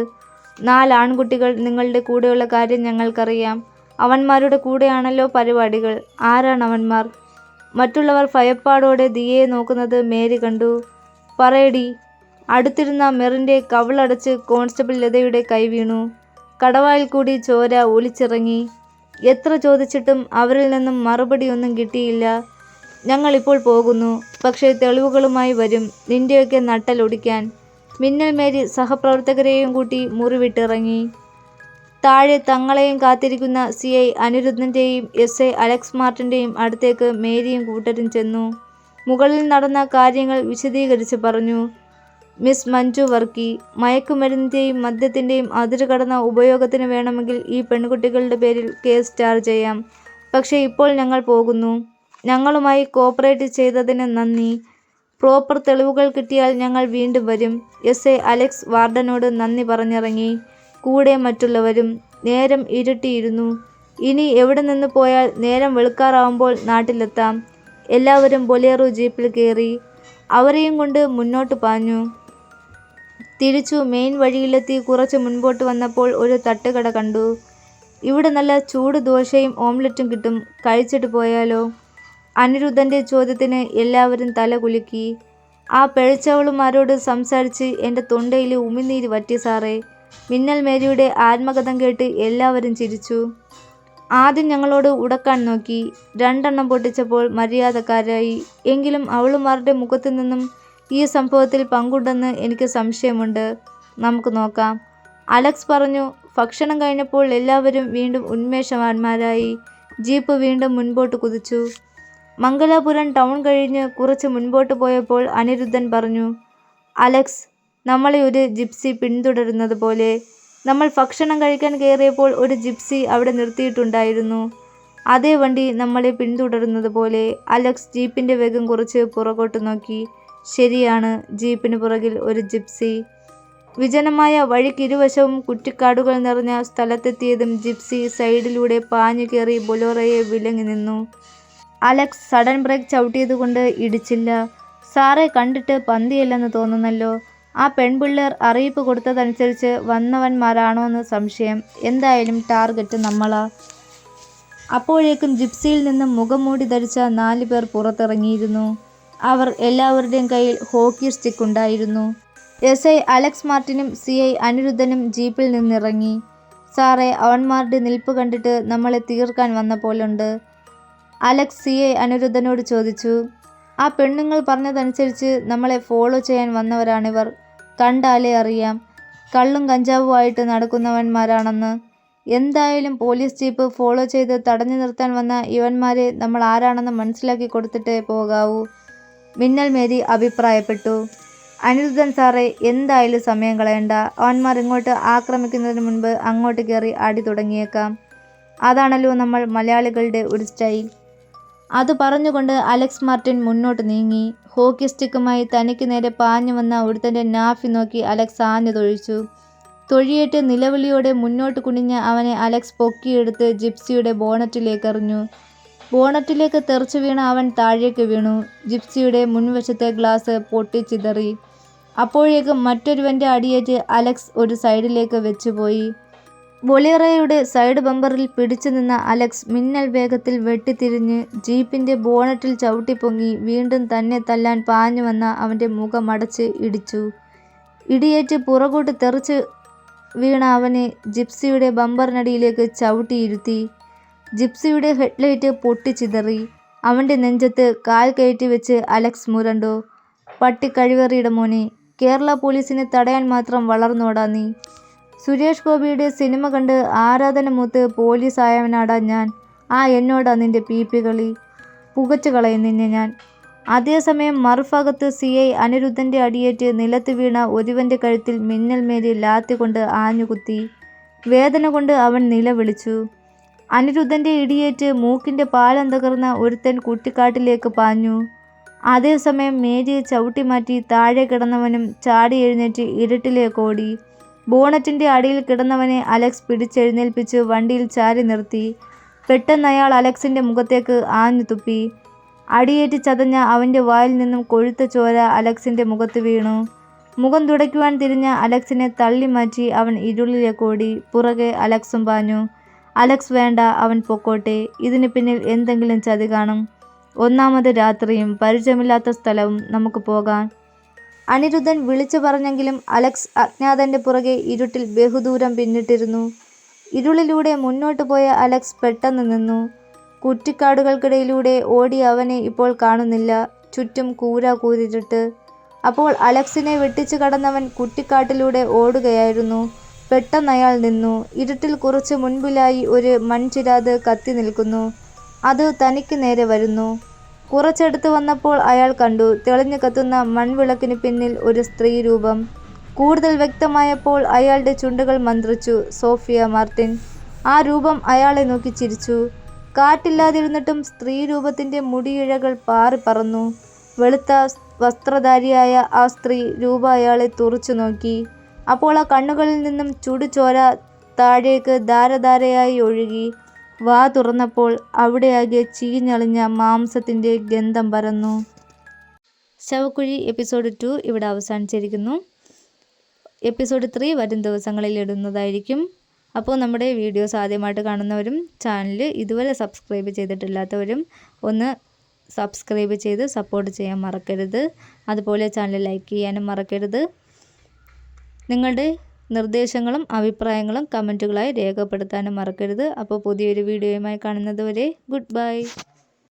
4 ആൺകുട്ടികൾ നിങ്ങളുടെ കൂടെയുള്ള കാര്യം ഞങ്ങൾക്കറിയാം. അവന്മാരുടെ കൂടെയാണല്ലോ പരിപാടികൾ. ആരാണവന്മാർ? മറ്റുള്ളവർ ഭയപ്പാടോടെ ദിയയെ നോക്കുന്നത് മേരി കണ്ടു. പറയടി. അടുത്തിരുന്ന മെറിന്റെ കവിളടച്ച് കോൺസ്റ്റബിൾ ലതയുടെ കൈ വീണു. കടവായിൽ കൂടി ചോര ഒലിച്ചിറങ്ങി. എത്ര ചോദിച്ചിട്ടും അവരിൽ നിന്നും മറുപടിയൊന്നും കിട്ടിയില്ല. ഞങ്ങളിപ്പോൾ പോകുന്നു, പക്ഷേ തെളിവുകളുമായി വരും, നിന്റെയൊക്കെ നട്ടലൊടിക്കാൻ. മിന്നൽ മേരി സഹപ്രവർത്തകരെയും കൂട്ടി മുറി വിട്ടിറങ്ങി. താഴെ തങ്ങളെയും കാത്തിരിക്കുന്ന CI അനിരുദ്ധന്റെയും SI അലക്സ് മാർട്ടിന്റെയും അടുത്തേക്ക് മേരിയും കൂട്ടരും ചെന്നു. മുകളിൽ നടന്ന കാര്യങ്ങൾ വിശദീകരിച്ച് പറഞ്ഞു. മിസ് മഞ്ജു വർക്കി, മയക്കുമരുന്നിന്റെയും മദ്യത്തിന്റെയും അതിരുകടന്ന ഉപയോഗത്തിന് വേണമെങ്കിൽ ഈ പെൺകുട്ടികളുടെ പേരിൽ കേസ് ചാർജ് ചെയ്യാം. പക്ഷേ ഇപ്പോൾ ഞങ്ങൾ പോകുന്നു. ഞങ്ങളുമായി കോപ്പറേറ്റ് ചെയ്തതിന് നന്ദി. പ്രോപ്പർ തെളിവുകൾ കിട്ടിയാൽ ഞങ്ങൾ വീണ്ടും വരും. SI അലക്സ് വാർഡനോട് നന്ദി പറഞ്ഞിറങ്ങി. കൂടെ മറ്റുള്ളവരും. നേരം ഇരുട്ടിയിരുന്നു. ഇനി എവിടെ നിന്ന് പോയാൽ നേരം വെളുക്കാറാവുമ്പോൾ നാട്ടിലെത്താം. എല്ലാവരും ബൊലേറോ ജീപ്പിൽ കയറി. അവരെയും കൊണ്ട് മുന്നോട്ട് പാഞ്ഞു. തിരിച്ചു മെയിൻ വഴിയിലെത്തി കുറച്ച് മുൻപോട്ട് വന്നപ്പോൾ ഒരു തട്ടുകട കണ്ടു. ഇവിടെ നല്ല ചൂട് ദോശയും ഓംലറ്റും കിട്ടും, കഴിച്ചിട്ട് പോയാലോ? അനിരുദ്ധന്റെ ചോദ്യത്തിന് എല്ലാവരും തല കുലുക്കി. ആ പിഴച്ചവളുമാരോട് സംസാരിച്ച് എൻ്റെ തൊണ്ടയിൽ ഉമിനീര് വറ്റി സാറേ. മിന്നൽ മേരിയുടെ ആത്മകഥം കേട്ട് എല്ലാവരും ചിരിച്ചു. ആദ്യം ഞങ്ങളോട് ഉടക്കാൻ നോക്കി. 2 എണ്ണം പൊട്ടിച്ചപ്പോൾ മര്യാദക്കാരായി. എങ്കിലും അവളുമാരുടെ മുഖത്തു നിന്നും ഈ സംഭവത്തിൽ പങ്കുണ്ടെന്ന് എനിക്ക് സംശയമുണ്ട്. നമുക്ക് നോക്കാം, അലക്സ് പറഞ്ഞു. ഭക്ഷണം കഴിഞ്ഞപ്പോൾ എല്ലാവരും വീണ്ടും ഉന്മേഷവാന്മാരായി. ജീപ്പ് വീണ്ടും മുൻപോട്ട് കുതിച്ചു. മംഗലാപുരം ടൗൺ കഴിഞ്ഞ് കുറച്ച് മുൻപോട്ട് പോയപ്പോൾ അനിരുദ്ധൻ പറഞ്ഞു, അലക്സ്, നമ്മളെ ഒരു ജിപ്സി പിന്തുടരുന്നത് പോലെ. നമ്മൾ ഭക്ഷണം കഴിക്കാൻ കയറിയപ്പോൾ ഒരു ജിപ്സി അവിടെ നിർത്തിയിട്ടുണ്ടായിരുന്നു. അതേ വണ്ടി നമ്മളെ പിന്തുടരുന്നത് പോലെ. അലക്സ് ജീപ്പിൻ്റെ വേഗം കുറച്ച് പുറകോട്ട് നോക്കി. ശരിയാണ്, ജീപ്പിന് പുറകിൽ ഒരു ജിപ്സി. വിജനമായ വഴിക്കിരുവശവും കുറ്റിക്കാടുകൾ നിറഞ്ഞ സ്ഥലത്തെത്തിയതും ജിപ്സി സൈഡിലൂടെ പാഞ്ഞു കയറി ബൊലോറയെ വിലങ്ങി നിന്നു. അലക്സ് സഡൻ ബ്രേക്ക് ചവിട്ടിയതുകൊണ്ട് ഇടിച്ചില്ല. സാറെ കണ്ടിട്ട് പന്തിയല്ലെന്ന് തോന്നുന്നല്ലോ. ആ പെൺപിള്ളേർ അറിയിപ്പ് കൊടുത്തതനുസരിച്ച് വന്നവന്മാരാണോന്ന് സംശയം. എന്തായാലും ടാർഗറ്റ് നമ്മളാ. അപ്പോഴേക്കും ജിപ്സിയിൽ നിന്നും മുഖംമൂടി ധരിച്ച 4 പേർ പുറത്തിറങ്ങിയിരുന്നു. അവർ എല്ലാവരുടെയും കയ്യിൽ ഹോക്കി സ്റ്റിക്ക് ഉണ്ടായിരുന്നു. SI അലക്സ് മാർട്ടിനും CI അനിരുദ്ധനും ജീപ്പിൽ നിന്നിറങ്ങി. സാറേ, അവന്മാരുടെ നിൽപ്പ് കണ്ടിട്ട് നമ്മളെ തീർക്കാൻ വന്ന പോലുണ്ട്, അലക്സ് CI അനിരുദ്ധനോട് ചോദിച്ചു. ആ പെണ്ണുങ്ങൾ പറഞ്ഞതനുസരിച്ച് നമ്മളെ ഫോളോ ചെയ്യാൻ വന്നവരാണിവർ. കണ്ടാലേ അറിയാം, കള്ളും കഞ്ചാവുമായിട്ട് നടക്കുന്നവന്മാരാണെന്ന്. എന്തായാലും പോലീസ് ജീപ്പ് ഫോളോ ചെയ്ത് തടഞ്ഞു നിർത്താൻ വന്ന ഇവന്മാരെ നമ്മൾ ആരാണെന്ന് മനസ്സിലാക്കി കൊടുത്തിട്ടേ പോകാവൂ, മിന്നൽ മേരി അഭിപ്രായപ്പെട്ടു. അനിരുദ്ധൻ സാറേ, എന്തായാലും സമയം കളയണ്ട. അവന്മാർ ഇങ്ങോട്ട് ആക്രമിക്കുന്നതിന് മുൻപ് അങ്ങോട്ട് കയറി അടി തുടങ്ങിയേക്കാം. അതാണല്ലോ നമ്മൾ മലയാളികളുടെ ഒരു സ്റ്റൈൽ. അത് പറഞ്ഞുകൊണ്ട് അലക്സ് മാർട്ടിൻ മുന്നോട്ട് നീങ്ങി. ഹോക്കി സ്റ്റിക്കുമായി തനിക്ക് നേരെ പാഞ്ഞു വന്ന ഒരുത്തൻ്റെ നാഫി നോക്കി അലക്സ് ആഞ്ഞു തൊഴിച്ചു. തൊഴിയേറ്റ് നിലവിളിയോടെ മുന്നോട്ട് കുനിഞ്ഞ അവനെ അലക്സ് പൊക്കിയെടുത്ത് ജിപ്സിയുടെ ബോണറ്റിലേക്ക് എറിഞ്ഞു. ബോണറ്റിലേക്ക് തെറിച്ചു വീണ അവൻ താഴേക്ക് വീണു. ജിപ്സിയുടെ മുൻവശത്തെ ഗ്ലാസ് പൊട്ടിച്ചിതറി. അപ്പോഴേക്കും മറ്റൊരുവൻ്റെ അടിയേറ്റ് അലക്സ് ഒരു സൈഡിലേക്ക് വെച്ചുപോയി. ബൊലേറോയുടെ സൈഡ് ബമ്പറിൽ പിടിച്ചു നിന്ന അലക്സ് മിന്നൽ വേഗത്തിൽ വെട്ടിത്തിരിഞ്ഞ് ജീപ്പിൻ്റെ ബോണറ്റിൽ ചവിട്ടിപ്പൊങ്ങി വീണ്ടും തന്നെ തല്ലാൻ പാഞ്ഞു വന്ന അവൻ്റെ മുഖമടച്ച് ഇടിച്ചു. ഇടിയേറ്റ് പുറകോട്ട് തെറിച്ച് വീണ അവനെ ജിപ്സിയുടെ ബമ്പറിനടിയിലേക്ക് ചവിട്ടിയിരുത്തി. ജിപ്സിയുടെ ഹെഡ്ലൈറ്റ് പൊട്ടിച്ചിതറി. അവൻ്റെ നെഞ്ചത്ത് കാൽ കയറ്റി വെച്ച് അലക്സ് മുരണ്ടു. പട്ടി കഴിവേറിയുടെ മോനെ, കേരള പോലീസിനെ തടയാൻ മാത്രം വളർന്നോടാ നീ. സുരേഷ് ഗോപിയുടെ സിനിമ കണ്ട് ആരാധന മൂത്ത് പോലീസായവനാടാ ഞാൻ. എന്നോടാ നിൻ്റെ പീപ്പികളി. പുകച്ചു കളയും നിന്നെ ഞാൻ. അതേസമയം മറുഭാഗത്ത് CI അനിരുദ്ധൻ്റെ അടിയേറ്റ് നിലത്ത് വീണ ഒരുവൻ്റെ കഴുത്തിൽ മിന്നൽ മേരി ലാത്തി കൊണ്ട് ആഞ്ഞുകുത്തി. വേദന കൊണ്ട് അവൻ നിലവിളിച്ചു. അനിരുദ്ധൻ്റെ ഇടിയേറ്റ് മൂക്കിൻ്റെ പാലം തകർന്ന ഒരുത്തൻ കുറ്റിക്കാട്ടിലേക്ക് പാഞ്ഞു. അതേസമയം മേരിയെ ചവിട്ടിമാറ്റി താഴെ കിടന്നവനും ചാടി എഴുന്നേറ്റ് ഇരുട്ടിലേക്കോടി. ബോണറ്റിൻ്റെ അടിയിൽ കിടന്നവനെ അലക്സ് പിടിച്ചെഴുന്നേൽപ്പിച്ച് വണ്ടിയിൽ ചാരി നിർത്തി. പെട്ടെന്ന് അയാൾ അലക്സിൻ്റെ മുഖത്തേക്ക് ആഞ്ഞു തുപ്പി. അടിയേറ്റ് ചതഞ്ഞ അവൻ്റെ വായിൽ നിന്നും കൊഴുത്ത ചോര അലക്സിൻ്റെ മുഖത്ത് വീണു. മുഖം തുടയ്ക്കുവാൻ തിരിഞ്ഞ അലക്സിനെ തള്ളി മാറ്റി അവൻ ഇരുളിലേക്കോടി. പുറകെ അലക്സും പാഞ്ഞു. അലക്സ് വേണ്ട, അവൻ പൊക്കോട്ടെ. ഇതിന് പിന്നിൽ എന്തെങ്കിലും ചതി കാണും. ഒന്നാമത് രാത്രിയും പരിചയമില്ലാത്ത സ്ഥലവും, നമുക്ക് പോകാം. അനിരുദ്ധൻ വിളിച്ചു പറഞ്ഞെങ്കിലും അലക്സ് അജ്ഞാതൻ്റെ പുറകെ ഇരുട്ടിൽ ബഹുദൂരം പിന്നിട്ടിരുന്നു. ഇരുളിലൂടെ മുന്നോട്ട് പോയ അലക്സ് പെട്ടെന്ന് നിന്നു. കുറ്റിക്കാടുകൾക്കിടയിലൂടെ ഓടി അവനെ ഇപ്പോൾ കാണുന്നില്ല. ചുറ്റും കൂരിരുട്ട്. അപ്പോൾ അലക്സിനെ വെട്ടിച്ചു കടന്നവൻ കുറ്റിക്കാട്ടിലൂടെ ഓടുകയായിരുന്നു. പെട്ടെന്ന് അയാൾ നിന്നു. ഇരുട്ടിൽ കുറച്ച് മുൻപിലായി ഒരു മൺചിരാത് കത്തി നിൽക്കുന്നു. അത് തനിക്ക് നേരെ വരുന്നു. കുറച്ചടുത്ത് വന്നപ്പോൾ അയാൾ കണ്ടു, തെളിഞ്ഞു കത്തുന്ന മൺവിളക്കിന് പിന്നിൽ ഒരു സ്ത്രീ രൂപം. കൂടുതൽ വ്യക്തമായപ്പോൾ അയാളുടെ ചുണ്ടുകൾ മന്ത്രിച്ചു. Sophia Martin. ആ രൂപം അയാളെ നോക്കി ചിരിച്ചു. കാറ്റില്ലാതിരുന്നിട്ടും സ്ത്രീ രൂപത്തിൻ്റെ മുടിയിഴകൾ പാറിപ്പറന്നു. വെളുത്ത വസ്ത്രധാരിയായ ആ സ്ത്രീ രൂപ അയാളെ തുറച്ചു നോക്കി. അപ്പോൾ ആ കണ്ണുകളിൽ നിന്നും ചുടുചോര താഴേക്ക് ധാരധാരയായി ഒഴുകി. വാ തുറന്നപ്പോൾ അവിടെയാകെ ചീഞ്ഞളിഞ്ഞ മാംസത്തിൻ്റെ ഗന്ധം പരന്നു. ശവക്കുഴി എപ്പിസോഡ് 2 ഇവിടെ അവസാനിച്ചിരിക്കുന്നു. എപ്പിസോഡ് 3 വരും ദിവസങ്ങളിൽ ഇടുന്നതായിരിക്കും. അപ്പോൾ നമ്മുടെ വീഡിയോസ് ആദ്യമായിട്ട് കാണുന്നവരും ചാനൽ ഇതുവരെ സബ്സ്ക്രൈബ് ചെയ്തിട്ടില്ലാത്തവരും ഒന്ന് സബ്സ്ക്രൈബ് ചെയ്ത് സപ്പോർട്ട് ചെയ്യാൻ മറക്കരുത്. അതുപോലെ ചാനൽ ലൈക്ക് ചെയ്യാനും മറക്കരുത്. നിങ്ങളുടെ നിർദ്ദേശങ്ങളും അഭിപ്രായങ്ങളും കമൻറ്റുകളായി രേഖപ്പെടുത്താനും മറക്കരുത്. അപ്പോൾ പുതിയൊരു വീഡിയോയുമായി കാണുന്നത് വരെ ഗുഡ് ബൈ.